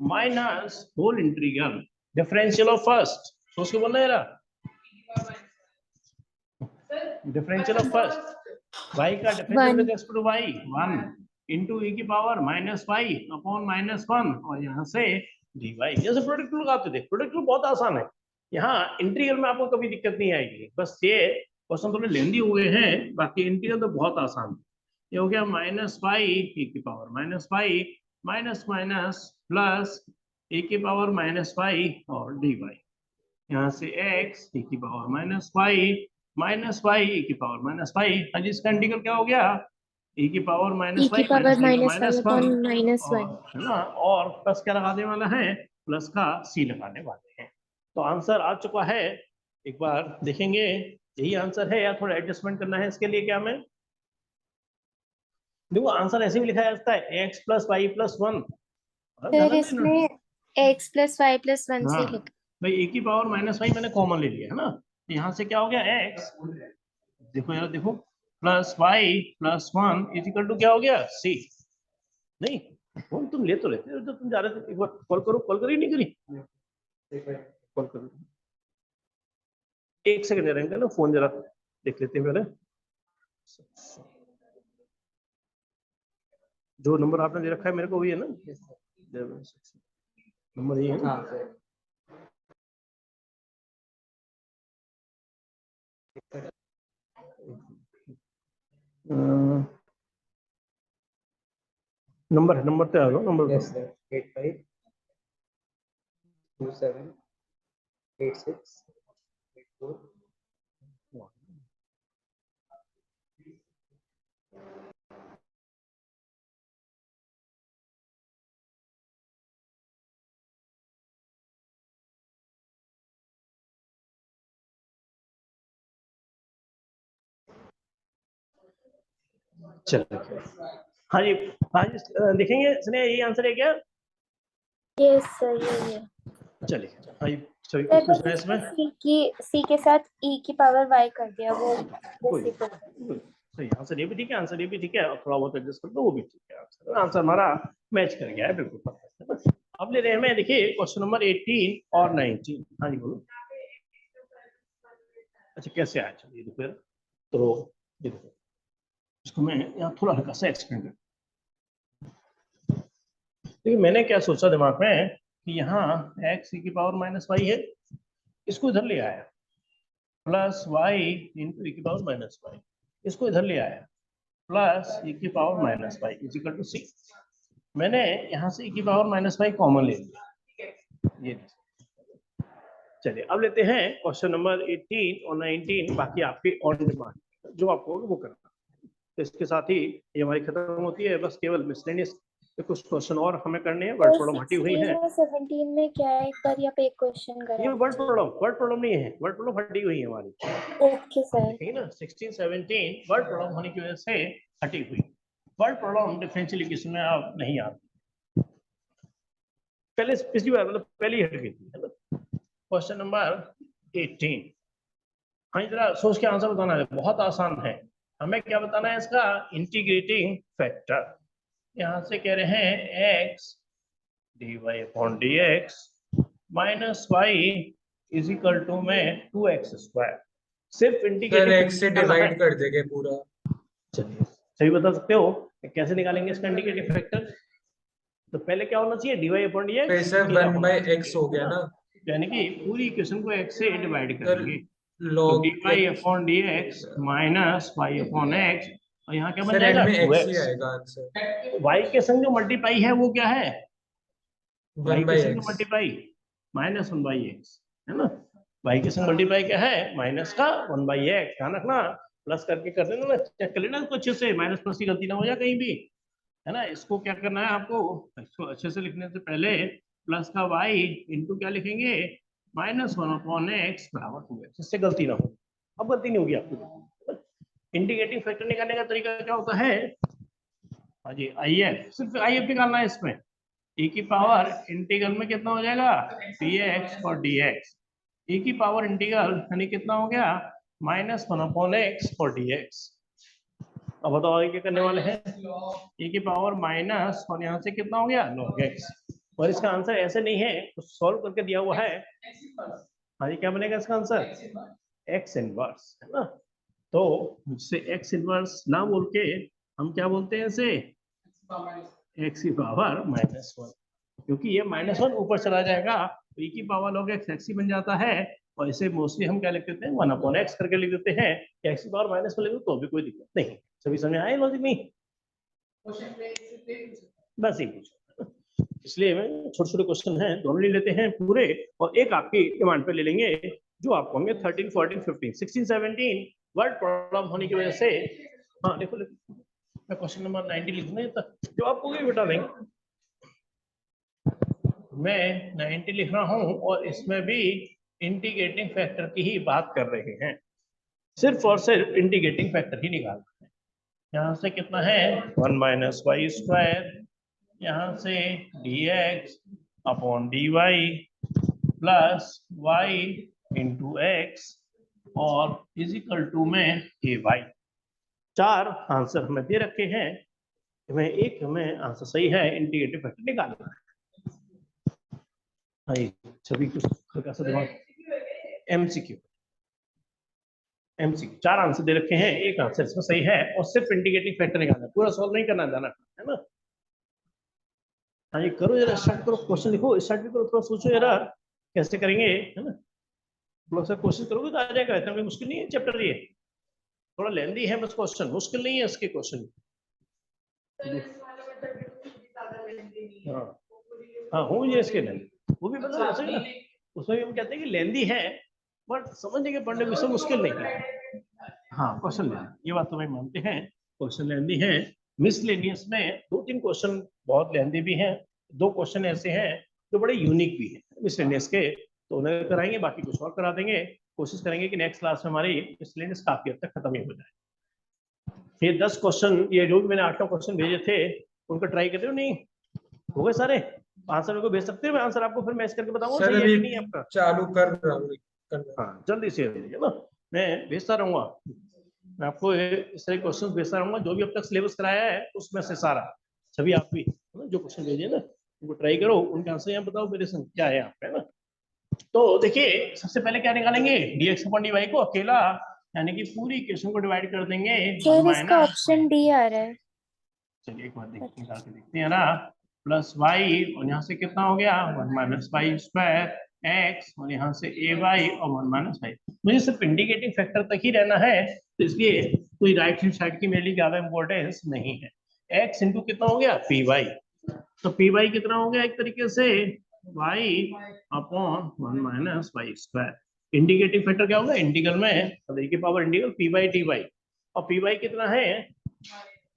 minus whole integral differential of first, तो उसको बोलना है डिफरेंशियल ऑफ फर्स्ट y का differential with respect to y 1 into e की पावर -y अपॉन -1 और यहाँ से dy। जैसे प्रोडक्ट रूल लगाते थे, प्रोडक्ट रूल बहुत आसान है, यहाँ इंटीग्रल में आपको कभी दिक्कत नहीं आएगी, बस ये क्वेश्चन थोड़े लेंदी हुए हैं, बाकी इंटीग्रल तो बहुत आसान है। ये हो गया -y e की power -y minus minus plus e की पावर -y और dy, यहाँ से x e की power -y minus y e की पावर -y, आज इसका इंटीग्रल क्या हो गया, e की पावर e की -y पावर -1 -1 है ना, और प्लस क्या लगाने वाला है, प्लस का c लगाने वाले हैं। तो आंसर आ चुका है, एक बार देखेंगे यही आंसर है या थोड़ा एडजस्टमेंट करना है इसके लिए, क्या मैं देखो आंसर ऐसे भी लिखा जा सकता है x + y + 1, फिर इसमें x + y + 1 से लिख, भाई e की पावर -y मैंने कॉमन ले लिया है ना, यहाँ से क्या हो गया x, देखो यार देखो, +y + 1 = क्या हो गया c। नहीं फोन तुम ले तो लेते हो, तुम जा रहे थे, एक बार कॉल करो, कॉल करी नहीं करी, कॉल करो, एक सेकंड रहेंगे ना, फोन जरा देख लेते हैं पहले, जो नंबर आपने दे रखा है मेरे को वही है ना, नंबर ये है ना, नंबर है, नंबर तैयार हो, नंबर Yes, sir. 85 27 86 84 चलो हाँ जी, हाँ जी, देखेंगे स्नेह यही आंसर है क्या, यस सर ये है। चलिए हाँ जी, सभी सर कुछ बस है इसमें, c के साथ e की पावर y कर दिया, वो कोई reciprocal। सही, आंसर ये भी ठीक है, आंसर ये भी ठीक है, और थोड़ा बहुत एडजस्ट कर दो वो भी ठीक है, आंसर आंसर हमारा मैच कर गया है बिल्कुल परफेक्ट है। अब ले रहे हैं मैं, देखिए क्वेश्चन नंबर 18 और 19, हाँ जी बोलो, अच्छा कैसे आया, चलिए देखो यार, तो ये देखो इसको मैं यहाँ थोड़ा हल्का सा एक्सप्लेन कर, देखिए मैंने क्या सोचा दिमाग में कि यहाँ x e की पावर -y है, इसको इधर ले आया, प्लस y इंटू e की पावर -y, इसको इधर ले आया, प्लस e की power -y equal to c। मैंने यहाँ से e की पावर -y कॉमन ले लिया, ये चलिए अब लेते हैं क्वेश्चन नंबर 18 और 19, बाकी आपके ऑन डिमांड जो आपको वो करना, तो इसके साथ ही ये हमारी खत्म होती है, बस केवल मिसलेनियस कुछ क्वेश्चन और हमें करने हैं, वर्ड प्रॉब्लम हटी हुई है, 17 में क्या है, एक बार यहाँ पे एक क्वेश्चन ये करा। वर्ड प्रॉब्लम नहीं है, वर्ड प्रॉब्लम हटी हुई है हमारी, ओके सर। ठीक है ना, 16 17 वर्ड प्रॉब्लम होने की वजह से हटी हुई, वर्ड प्रॉब्लम डिफरेंशियल इक्वेशन में अब नहीं आती, पहले पिछली बार मतलब पहले ही हट गई थी, है ना। क्वेश्चन नंबर 18, हाँ जरा सोच के आंसर बताना है, बहुत आसान है, हमें क्या बताना है इसका इंटीग्रेटिंग फैक्टर, यहाँ से कह रहे हैं x dy/dx minus y is equal to में 2x², सिर्फ सर इंटीग्रेटिंग x से डिवाइड कर देंगे पूरा, चलिए सही बता सकते हो, कैसे निकालेंगे इसका इंटीग्रेटिंग फैक्टर, तो पहले क्या होना चाहिए dy/dx, फिर सर 1/x हो गया ना, यानी कि पूरी इक्वेशन को x से डिवाइड सर करेंगे, तो log dy/dx माइनस y/x, और यहाँ क्या बन सर एंड जाएगा में x ही 2x, आएगा आंसर, y के संग जो मल्टीप्लाई है वो क्या है, वाई 1 के by संग x मल्टीप्लाई माइनस 1/x, है ना। वाई के संग मल्टीप्लाई क्या है, माइनस का 1/x। ध्यान रखना, प्लस करके कर देना ना, चेक कर लेना इसको अच्छे से, माइनस प्लस की गलती ना हो जाए कहीं भी, है ना। इसको क्या करना है आपको, इसको अच्छे से लिखने से पहले प्लस का y इंटू क्या लिखेंगे, -1/x बराबर 2x, इससे गलती ना हो। अब गलती नहीं होगी आपको। इंटीग्रेटिंग फैक्टर निकालने का तरीका क्या होता है, हाँ जी, IF, सिर्फ IF निकालना है इसमें। e की पावर इंटीग्रल में कितना हो जाएगा, dx और dx। e की पावर इंटीग्रल यानी कितना हो गया, -1/x और dx। अब बताओ ये क्या करने वाले हैं, e की पावर माइनस और यहाँ से कितना हो गया log x। और इसका आंसर ऐसे नहीं है, तो सॉल्व करके दिया हुआ है। हाँ जी, क्या बनेगा इसका आंसर, x इनवर्स, है ना। तो इससे x इनवर्स ना बोल के हम क्या बोलते हैं इसे, x की पावर -1, क्योंकि ये -1 ऊपर चला जाएगा तो e की पावर log x ही बन जाता है। और इसे मोस्टली हम क्या लिख देते हैं, 1/x करके लिख देते हैं। x की पावर -1 लिख दो तो भी कोई दिक्कत नहीं। सभी समझ आए लॉजिक नहीं, बस ये पूछो। इसलिए मैं छोटे छोटे क्वेश्चन हैं दोनों ले लेते हैं पूरे, और एक आपकी डिमांड पे ले लेंगे जो आपको होंगे 13, 14, 15, 16, 17 वर्ड प्रॉब्लम होने की वजह से। हाँ देखो, मैं क्वेश्चन नंबर 90 लिखूंगा तक जो आपको भी बता देंगे। मैं 90 लिख रहा हूँ और इसमें भी इंटीग्रेटिंग फैक्टर की ही बात कर रहे हैं, सिर्फ और सिर्फ इंटीग्रेटिंग फैक्टर ही निकालना है। यहाँ से कितना है 1 - y², यहाँ से dx upon dy plus y into x और इजिकल टू में ay। 4 आंसर हमें दे रखे हैं, हमें एक हमें आंसर सही है, इंटीग्रेटिव फैक्टर निकालना है। हाँ, सभी कुछ हल्का सा दिमाग, MCQ 4 आंसर दे रखे हैं, एक आंसर इसमें सही है और सिर्फ इंटीग्रेटिंग फैक्टर निकालना है, पूरा सॉल्व नहीं करना जाना, है ना। हाँ ये करो जरा, स्टार्ट करो, क्वेश्चन लिखो, स्टार्ट भी करो, थोड़ा सोचो जरा कैसे करेंगे, है ना। थोड़ा सा कोशिश करोगे तो आ जाएगा, इतना मुश्किल नहीं है चैप्टर, ये थोड़ा लेंदी है बस, क्वेश्चन मुश्किल नहीं है इसके क्वेश्चन। हाँ हाँ हो ये इसके लेंदी, वो भी मतलब ऐसे ना, उसमें भी हम कहते हैं कि लेंदी है बट समझने के पढ़ने में मुश्किल नहीं है। हाँ क्वेश्चन लेंदी, ये बात तो भाई मानते हैं, क्वेश्चन लेंदी है। मिसलेनियस में 2-3 क्वेश्चन बहुत लेंदी भी हैं, 2 क्वेश्चन ऐसे हैं जो बड़े यूनिक भी हैं मिसलेनियस के, तो उन्हें कराएंगे, बाकी कुछ और करा देंगे। कोशिश करेंगे कि नेक्स्ट क्लास में हमारी मिसलेनियस काफी हद तक खत्म ही हो जाए। ये 10 क्वेश्चन, ये जो भी मैंने 8 क्वेश्चन भेजे थे उनको ट्राई कर रहे हो, नहीं हो गए सारे आंसर मेरे को भेज सकते हो, मैं आंसर आपको फिर मैच करके बताऊंगा सर सही है अभी कि नहीं आपका। चालू कर रहा हूँ करना। हाँ जल्दी से भेजिए ना, मैं भेजता रहूंगा, मैं आपको इस तरह क्वेश्चन भेजता रहूंगा, जो भी अब तक सिलेबस कराया है उसमें से सारा, सभी आप भी जो क्वेश्चन भेजिए ना उनको ट्राई करो, उनके आंसर यहाँ बताओ मेरे संग क्या है यहाँ पे, है ना। तो देखिए सबसे पहले क्या निकालेंगे, dx अपॉन dy को अकेला, यानी कि पूरी इक्वेशन को डिवाइड कर देंगे सर इसका ऑप्शन डी आ रहा है। चलिए एक बार निकाल के देखते हैं ना, प्लस वाई और यहाँ से कितना हो गया 1 - y² x और यहाँ से ay और 1 - y। मुझे सिर्फ इंडिकेटिंग फैक्टर तक ही रहना है, तो इसलिए कोई राइट हैंड साइड की मेरे लिए ज्यादा इंपॉर्टेंस नहीं है। x इंटू कितना हो गया py, तो py कितना हो गया एक तरीके से y upon 1 - y²। Indicating factor क्या होगा इंटीग्रल में, तो e की पावर इंटीग्रल p/dy, और py कितना है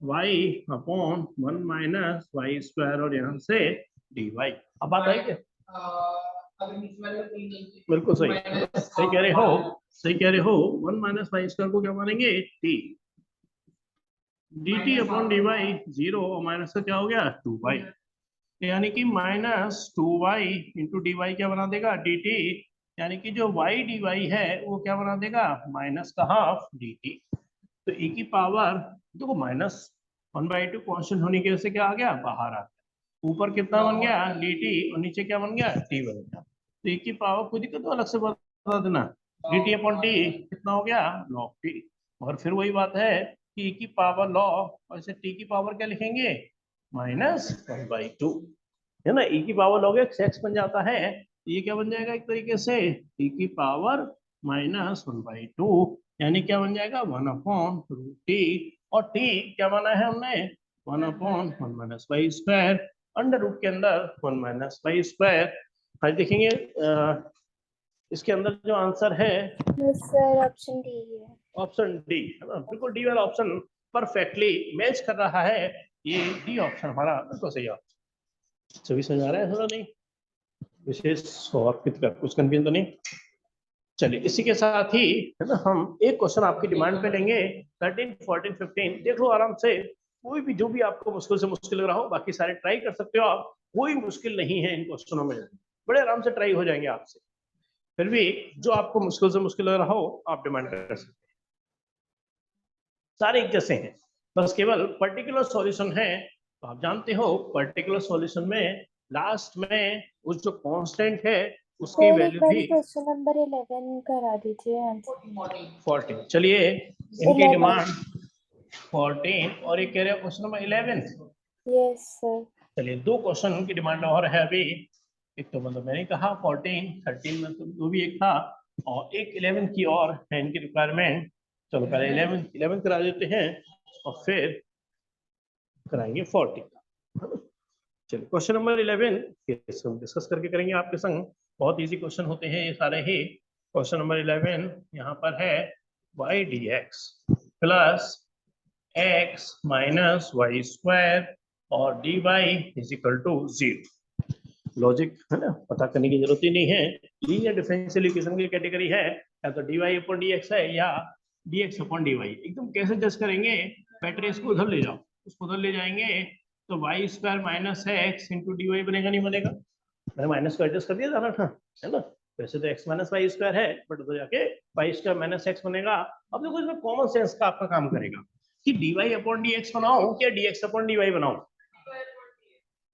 y अपॉन 1 - y² और यहाँ से dy। अब बात आई क्या, बिल्कुल सही, सही कह रहे हो, सही कह रहे हो। 1 - y² को क्या मानेंगे t, dt अपॉन dy 0 और माइनस का क्या हो गया 2y, यानी कि -2y इंटू dy क्या बना देगा dt, यानी कि जो y dy है वो क्या बना देगा माइनस का हाफ dt। तो e की पावर देखो -1/2 कांस्टेंट होने की वजह से क्या आ गया बाहर आ गया, ऊपर कितना बन गया dt और नीचे क्या बन गया t बन गया। तो e की पावर कोई दिक्कत तो अलग से बता देना, dt अपॉन t कितना हो गया log t। और फिर वही बात है कि e की पावर log और इसे t की पावर क्या लिखेंगे -1/2, है ना। e की पावर log x बन जाता है, ये क्या बन जाएगा एक तरीके से e की पावर -1/2, यानी क्या बन जाएगा 1/√t, और t क्या माना है हमने 1/1 - y², अंडर रूट के अंदर 1 माइनस वाई स्क्वायर। आज देखेंगे इसके अंदर जो आंसर है यस सर, ऑप्शन डी है। ऑप्शन डी है ना, बिल्कुल डी वाला ऑप्शन परफेक्टली मैच कर रहा है। ये डी ऑप्शन हमारा बिल्कुल सही ऑप्शन। सभी समझ आ रहा है थोड़ा नहीं विशेष और कितना कुछ कंफ्यूजन तो नहीं। चलिए इसी के साथ ही है ना हम एक क्वेश्चन आपकी डिमांड पे लेंगे 13, 14, 15। देख लो आराम से, कोई भी जो भी आपको मुश्किल से मुश्किल लग रहा हो, बाकी सारे ट्राई कर सकते हो आप, कोई मुश्किल नहीं है इन क्वेश्चनों में, बड़े आराम से ट्राई हो जाएंगे आपसे। फिर भी जो आपको मुश्किल से मुश्किल लग रहा हो आप डिमांड कर सकते हैं, सारे एक जैसे हैं, बस केवल पर्टिकुलर सॉल्यूशन है। तो आप जानते हो पर्टिकुलर सॉल्यूशन में लास्ट में उस जो कांस्टेंट है उसकी सर एक वैल्यू बार भी क्वेश्चन नंबर 11 करा दीजिए आंसर। 14. चलिए इनकी 11 डिमांड 14 और एक कह रहे हैं क्वेश्चन नंबर 11। Yes sir. चलिए दो क्वेश्चन की डिमांड और है अभी। एक तो मतलब मैंने कहा 14, 13 में तो दो भी एक था, और एक 11 की और है इनकी रिक्वायरमेंट। चलो पहले 11 करा देते हैं और फिर कराएंगे 14। चलिए क्वेश्चन नंबर 11 डिस्कस करके करेंगे आपके संग। बहुत इजी क्वेश्चन होते हैं ये सारे ही। क्वेश्चन नंबर 11 यहाँ पर है y dx plus x minus y square और dy is equal to 0। Logic है ना, पता करने की जरूरत ही नहीं है। लीनियर डिफरेंशियल इक्वेशन की कैटेगरी है, या तो dy अपॉन dx है या dx अपॉन dy। एकदम कैसे जज करेंगे, बेटर इसको उधर ले जाओ, उसको उधर ले जाएंगे तो वाई स्क्वायर माइनस है एक्स इंटू डी वाई बनेगा, नहीं बनेगा? मैंने माइनस को एडजस्ट कर दिया था ना, है ना। वैसे तो एक्स माइनस वाई स्क्वायर है, बट उधर जाके वाई स्क्वायर माइनस एक्स बनेगा। अब देखो इसमें कॉमन सेंस का आपका काम करेगा कि d y upon d x बनाओ क्या d x upon d y बनाओ।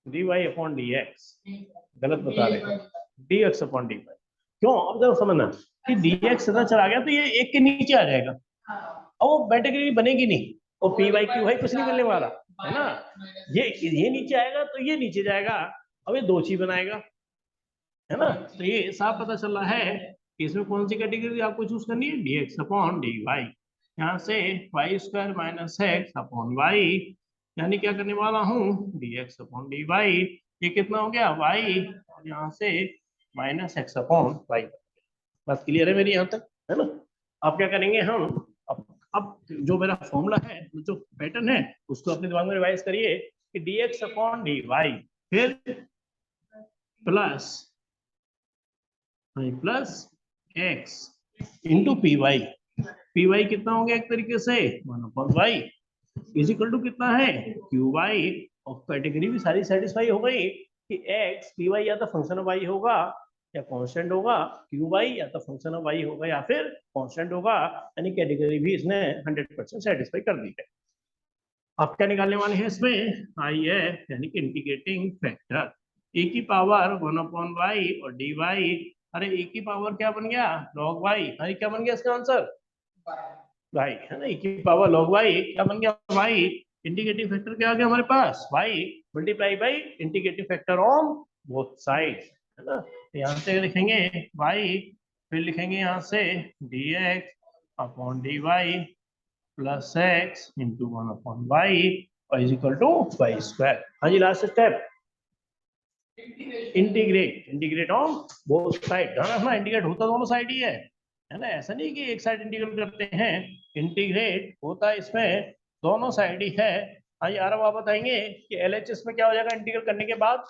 D y upon d x गलत बता रहे हो, d x upon d y. क्यों? अब जरा समझना कि डी एक्स इधर चला गया तो ये एक के नीचे आ जाएगा, और वो कैटेगरी बनेगी नहीं, और पी वाई क्यू वाई कुछ नहीं मिलने वाला है ना। ये नीचे आएगा तो ये नीचे जाएगा, अब ये दो चीज बनाएगा, है ना। तो ये साफ पता चल रहा है कि इसमें कौन सी कैटेगरी आपको चूज करनी है, d x upon d y. यहाँ से y square minus x upon y, यानी क्या करने वाला हूँ, d x upon d y. ये कितना हो गया वाई, और यहाँ से माइनस एक्स अपॉन वाई। बात क्लियर है मेरी यहाँ तक, है ना। अब क्या करेंगे हम, अब जो मेरा फॉर्मूला है, जो पैटर्न है, उसको अपने दिमाग में रिवाइज करिए कि d x upon d y फिर plus x into p y. P y कितना हो गया एक तरीके से 1 upon y is equal to कितना है क्यू वाई। और कैटेगरी भी सारी सेटिस्फाई हो गई कि एक्स पी वाई या तो फंक्शन ऑफ वाई होगा या कांस्टेंट होगा, क्यू वाई या तो फंक्शन ऑफ वाई होगा या फिर कांस्टेंट होगा, यानी कैटेगरी भी इसने 100% सेटिस्फाई कर दी है। अब क्या निकालने वाले हैं इसमें, आई है यानी कि इंटीग्रेटिंग फैक्टर ए की पावर 1 अपॉन वाई और डी वाई। अरे ए की पावर क्या बन गया लॉग वाई, अरे क्या बन गया इसका आंसर वाई, है ना। ए की पावर लॉग वाई क्या बन गया वाई, इंटीग्रेटिंग फैक्टर क्या आ गया हमारे पास y multiply by integrating factor on both side, है ना। यहाँ से लिखेंगे वाई, फिर लिखेंगे यहाँ से d x upon d y plus x into 1 upon y और is equal to y square. हाँ जी last step integrate on both side. ध्यान रखना इंटीग्रेट होता दोनों साइड ही है ना। ऐसा नहीं कि एक साइड इंटीग्रेट करते हैं, इंटीग्रेट होता है इसमें दोनों साइड ही है। हाँ जी आरव आप बताएंगे कि एलएचएस में क्या हो जाएगा इंटीग्रेट करने के बाद,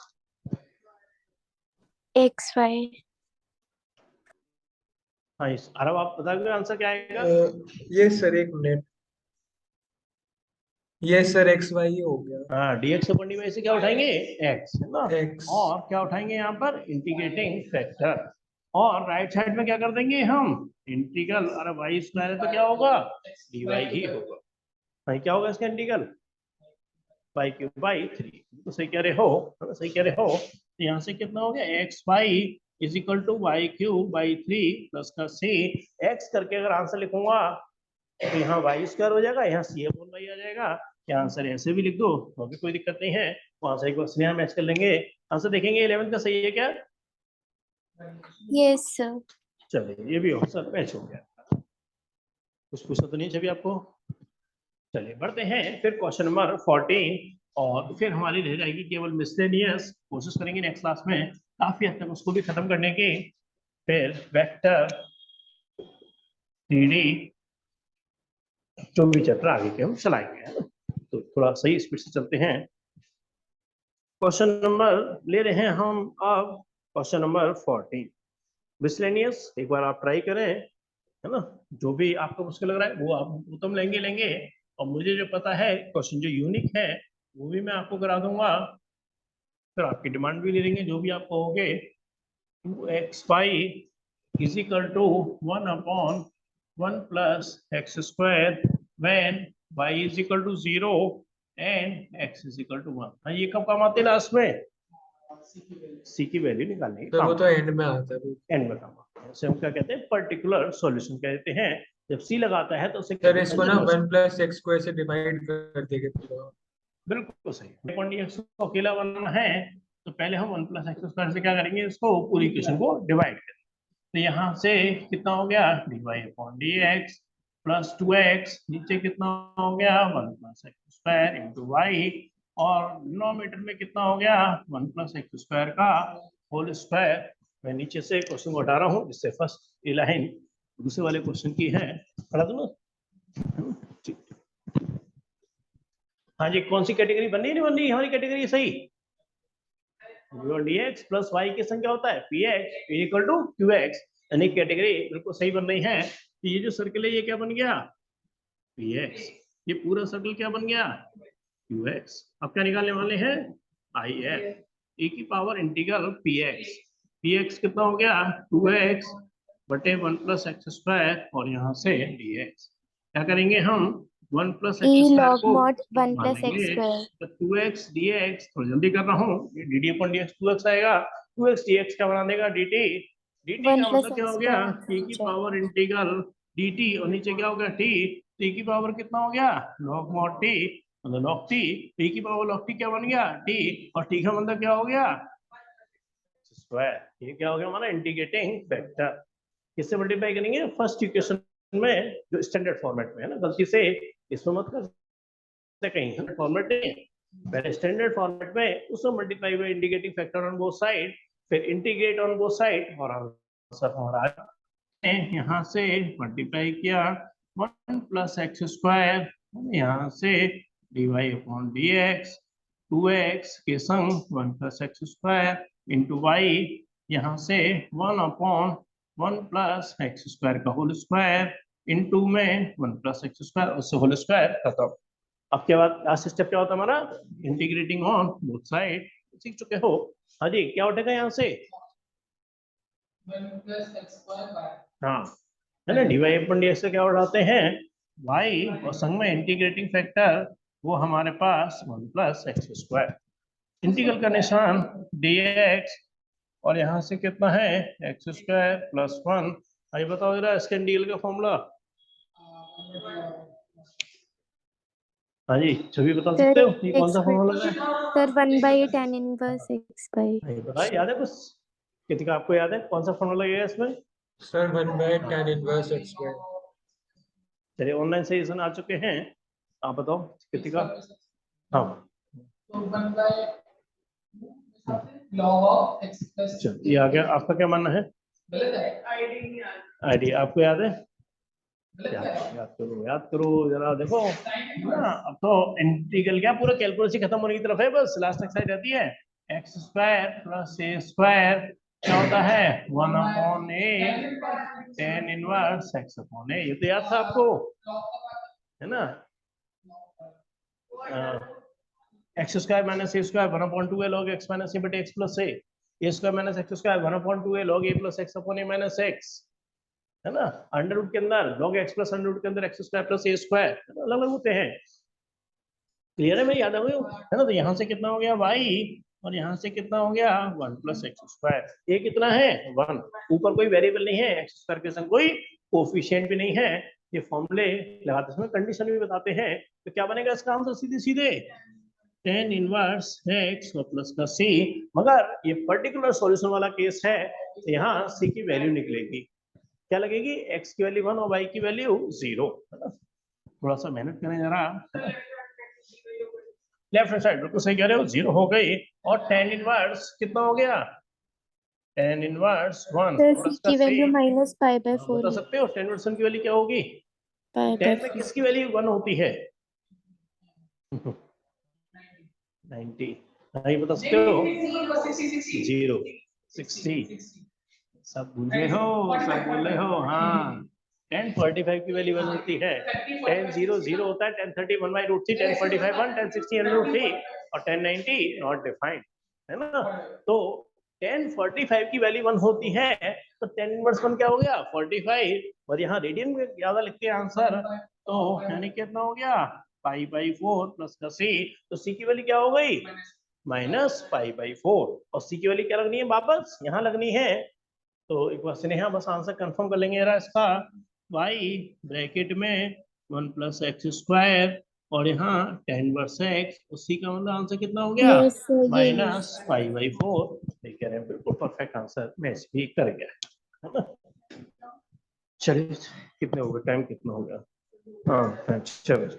एक्स वाई। हाँ आरव आप बताओगे आंसर क्या आएगा। ये सर एक मिनट, ये सर एक्स वाई हो गया, हाँ डीएक्स अपॉन डी वाई से क्या उठाएंगे एक्स, है ना। एक्स और क्या उठाएंगे यहाँ पर इंटीग्रेटिंग फैक्टर, और राइट साइड में क्या कर देंगे हम इंटीग्रल, अरे वाई स्क्वायर है तो क्या होगा डी वाई ही होगा। भाई क्या होगा इसका इंटीग्रल वाई क्यूब बाई 3। तो सही कह रहे हो, सही कह रहे हो। तो यहाँ से कितना हो गया x y is equal to y cube by 3 plus का सी। एक्स करके अगर आंसर लिखूंगा तो यहाँ वाई स्क्वायर हो जाएगा, यहाँ सी अपॉन वाई आ जाएगा। यहाँ आंसर ऐसे भी लिख दो तो भी कोई दिक्कत नहीं है, वहां से एक बार यहाँ मैच कर लेंगे। आंसर देखेंगे 11 का सही है क्या, यस सर। चलिए ये भी आंसर मैच हो गया। कुछ पूछना तो नहीं चाहिए आपको। चलिए बढ़ते हैं फिर क्वेश्चन नंबर 14। और फिर हमारी रह जाएगी केवल मिसलेनियस। कोशिश करेंगे नेक्स्ट क्लास में काफी हद तक उसको भी खत्म करने की। फिर वेक्टर 3D जो भी चैप्टर आगे के हम चलाएंगे, है ना। तो थोड़ा सही स्पीड से चलते हैं। क्वेश्चन नंबर ले रहे हैं हम अब, क्वेश्चन नंबर 14 मिसलेनियस। एक बार आप ट्राई करें, है ना। जो भी आपको मुश्किल लग रहा है वो आप उत्तम लेंगे और मुझे जो पता है क्वेश्चन जो यूनिक है वो भी मैं आपको करा दूंगा। फिर आपकी डिमांड भी ले लेंगे जो भी आप कहोगे। 2xy is equal to 1/1 plus x square when y is equal to 0 and x is equal to 1। हाँ, ये कब काम आते हैं लास्ट में? सी की वैल्यू निकालने के सर वो काम तो एंड में आता है। एंड में काम आता है। उसे हम क्या कहते हैं? पर्टिकुलर सॉल्यूशन कहते हैं। जब सी लगाता है तो उसे सर इसको ना 1 + x² से डिवाइड कर देंगे पूरा। बिल्कुल सही। x को अकेला बनाना है तो पहले हम 1 + x² से क्या करेंगे? इसको पूरी इक्वेशन को डिवाइड करेंगे। तो यहाँ से कितना हो गया? dy/dx प्लस 2x, नीचे कितना हो गया? 1 + x² इंटू वाई, और डिनोमिनेटर में कितना हो गया? 1 + x² का होल स्क्वायर। मैं नीचे से क्वेश्चन को हटा रहा हूँ जिससे फर्स्ट लाइन दूसरे वाले क्वेश्चन की है। हटा दूँ ना? ठीक। हाँ जी, कौन सी कैटेगरी बननी है? नहीं बननी हमारी कैटेगरी सही। dx प्लस y की संख्या होता है px इक्वल टू qx, यानी कैटेगरी बिल्कुल सही बन रही है। तो ये जो सर्कल है ये क्या बन गया? px। ये पूरा सर्कल क्या बन गया? qx। अब क्या निकालने वाले हैं? if e की पावर इंटीग्रल px कितना हो गया? 2x बटे 1 + x² और यहाँ से dx। क्या करेंगे हम? 1 + e x² log को mod 1 + मानेंगे x²। तो 2x dx, थोड़ा जल्दी कर रहा हूँ, dd/dx 2x आएगा। 2x dx क्या बना देगा? dt। dt 1 का + मतलब क्या हो गया? x² e की पावर इंटीग्रल dt, और नीचे क्या हो गया? t। t की पावर कितना हो गया? log mod t, मतलब log t। t की पावर log t क्या बन गया? t, और t का मतलब क्या हो गया? स्क्वायर। ये क्या हो गया हमारा? Integrating factor. किससे मल्टीप्लाई करेंगे? फर्स्ट इक्वेशन में जो स्टैंडर्ड फॉर्मेट में है ना, गलती से इसमें मत कर कहीं फॉर्मेट नहीं है, पहले स्टैंडर्ड फॉर्मेट में उसमें multiply by integrating factor on both side, फिर इंटीग्रेट ऑन बोथ साइड, और आंसर हमारा यहाँ से मल्टीप्लाई किया 1 + x², यहाँ से dy/dx 2x के संग 1 + x² इंटू वाई, यहाँ से 1/1 + x² का होल स्क्वायर इंटू में 1 + x² उससे होल स्क्वायर खत्म। अब के बाद लास्ट स्टेप क्या होता है हमारा? Integrating on both side. सीख चुके हो। हाँ जी, क्या उठेगा यहाँ से? 1 + x² हाँ, है ना। dy/dx से क्या उठाते हैं? y, और संग में इंटीग्रेटिंग फैक्टर वो हमारे पास 1 + x²। इंटीग्रल का निशान dx, और यहाँ से कितना है? x² + 1। अभी बताओ जरा इसके इंटीग्रल का फॉर्मूला। हाँ जी, सभी बता सकते हो ये कौन सा फॉर्मूला है? Sir 1/tan -1 x/। बताइए, याद है कुछ? कितना आपको याद है कौन सा फॉर्मूला लगेगा इसमें? Sir 1/tan -1 x²। चलिए, ऑनलाइन सजेशन आ चुके हैं, आप बताओ कितना? हाँ, तो 1/log of x + चलो ये आ गया। आपका क्या मानना है? गलत है? आईडी नहीं आईडी आपको याद है? गलत है। याद करो जरा, देखो ना। अब तो इंटीग्रल क्या पूरा कैलकुलस ही खत्म होने की तरफ है, बस लास्ट एक्सरसाइज रहती है। x² + a² क्या होता है? 1/a tan inverse x/a। ये तो याद था आपको, है ना। x² - a² 1/2a log x - a बटे x + a। a² - x² 1/2a log a + x/a - x, है ना। अंडर रूट के अंदर log x plus under root के अंदर x² + a², अलग अलग होते हैं। क्लियर है? मेरी याद आ गई है ना। तो यहाँ से कितना हो गया? y, और यहाँ से कितना हो गया? 1 + x²। ये कितना है? 1। ऊपर कोई वेरिएबल नहीं है, x² के संग कोई कोफिशिएंट भी नहीं है। ये फॉर्मूले लगाते समय कंडीशन भी बताते हैं। तो क्या बनेगा इसका आंसर? सीधे सीधे tan इनवर्स x और प्लस का c। मगर ये पर्टिकुलर सॉल्यूशन वाला केस है, तो यहाँ c की वैल्यू निकलेगी। क्या लगेगी? x की वैल्यू 1 और y की वैल्यू 0, है ना। थोड़ा सा मेहनत करें जरा। लेफ्ट हैंड साइड बिल्कुल सही कह रहे हो, 0 हो गई। और tan इनवर्स कितना हो गया, tan इनवर्स 1 सर प्लस की वैल्यू माइनस पाई बाय बता 4 सकते हो tan इनवर्स 1 की वैल्यू क्या होगी? पाई बाय 10 में किसकी वैल्यू 1 होती है? 90। नहीं बता सकते हो? 0 60 सब भूले हो, सब भूले हो। हाँ 10 45 की वैल्यू 1 होती है, 10 0 0 होता है, 10 30 1 बाई रूट 3, 10 45 1, 10 60 अंडर रूट 3 और 10 90 नॉट डिफाइंड, है ना। तो 10 45 की वैल्यू 1 होती है, तो 10 इनवर्स 1 क्या हो गया 45, और यहाँ रेडियन में ज्यादा लिखते हैं आंसर, तो यानी कितना हो गया पाई बाई 4 प्लस का सी, तो सी की वैल्यू क्या हो गई माइनस पाई बाई 4, और सी की वैल्यू क्या लगनी है वापस यहाँ लगनी है। तो एक बार स्नेहा बस आंसर कंफर्म कर लेंगे जरा इसका, y ब्रैकेट में 1 प्लस एक्स स्क्वायर और यहाँ tan वर्स x, उसी का मतलब आंसर कितना हो गया यस सर ये माइनस पाई बाई 4। ठीक कह रहे हैं, बिल्कुल परफेक्ट आंसर मैच भी कर गया है ना। चलिए कितने हो गए, टाइम कितना हो गया, हाँ 6 बजे।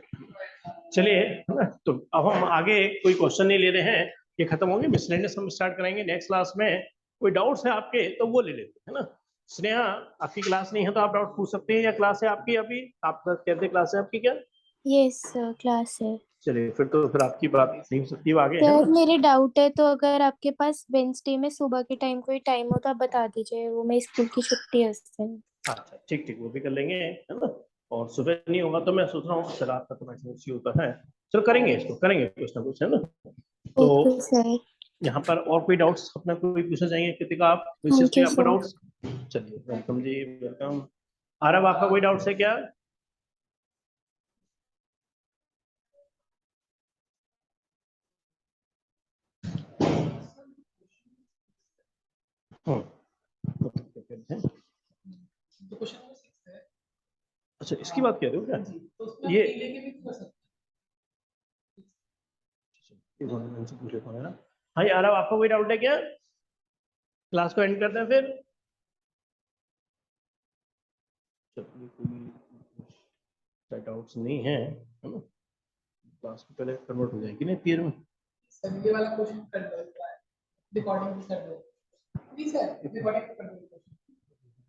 चलिए है ना, तो अब हम आगे कोई क्वेश्चन नहीं ले रहे हैं, ये खत्म हो गया, मिसलेनियस हम स्टार्ट करेंगे नेक्स्ट क्लास में। कोई डाउट्स है आपके तो वो ले लेते हैं ना। स्नेहा आपकी क्लास नहीं है तो आप डाउट पूछ सकते हैं, या क्लास है आपकी अभी, आप कहते क्लास है आपकी क्या? यस सर क्लास है। चलिए फिर आपकी बात नहीं हो सकती वो आगे, है सर ना। मेरे डाउट है, तो अगर आपके पास वेंसडे में सुबह के टाइम कोई टाइम हो तो आप बता दीजिए, वो मैं स्कूल की छुट्टी है उस दिन। अच्छा ठीक ठीक, वो भी कर लेंगे, है ना। और सुबह नहीं होगा तो मैं सोच रहा हूँ चलो आपका तो मैक्सिमम इश्यू होता है, चलो करेंगे इसको, करेंगे कुछ ना कुछ, है ना। तो ओके सर। यहाँ पर और कोई डाउट्स अपना कोई पूछना चाहिए कृतिका, आप विशेष थैंक में यू आपका सर। डाउट्स? चलिए वेलकम जी, वेलकम। आरव आपका कोई डाउट्स है क्या? तो क्वेश्चन नंबर 6 है अच्छा इसकी बात कह रहे हो क्या? जी, तो उसमें ये लेके भी कर सकते इनसे पूछ लेता हूँ, है ना। हाँ आरव आपका कोई डाउट है क्या? क्लास को एंड करते हैं फिर। चलिए कोई डाउट्स नहीं है ना, क्लास को पहले कन्वर्ट हो जाएगी ना पीयर में। सर ये वाला क्वेश्चन कर दो, रिकॉर्डिंग कर दो प्लीज सर, रिकॉर्डिंग कर दो।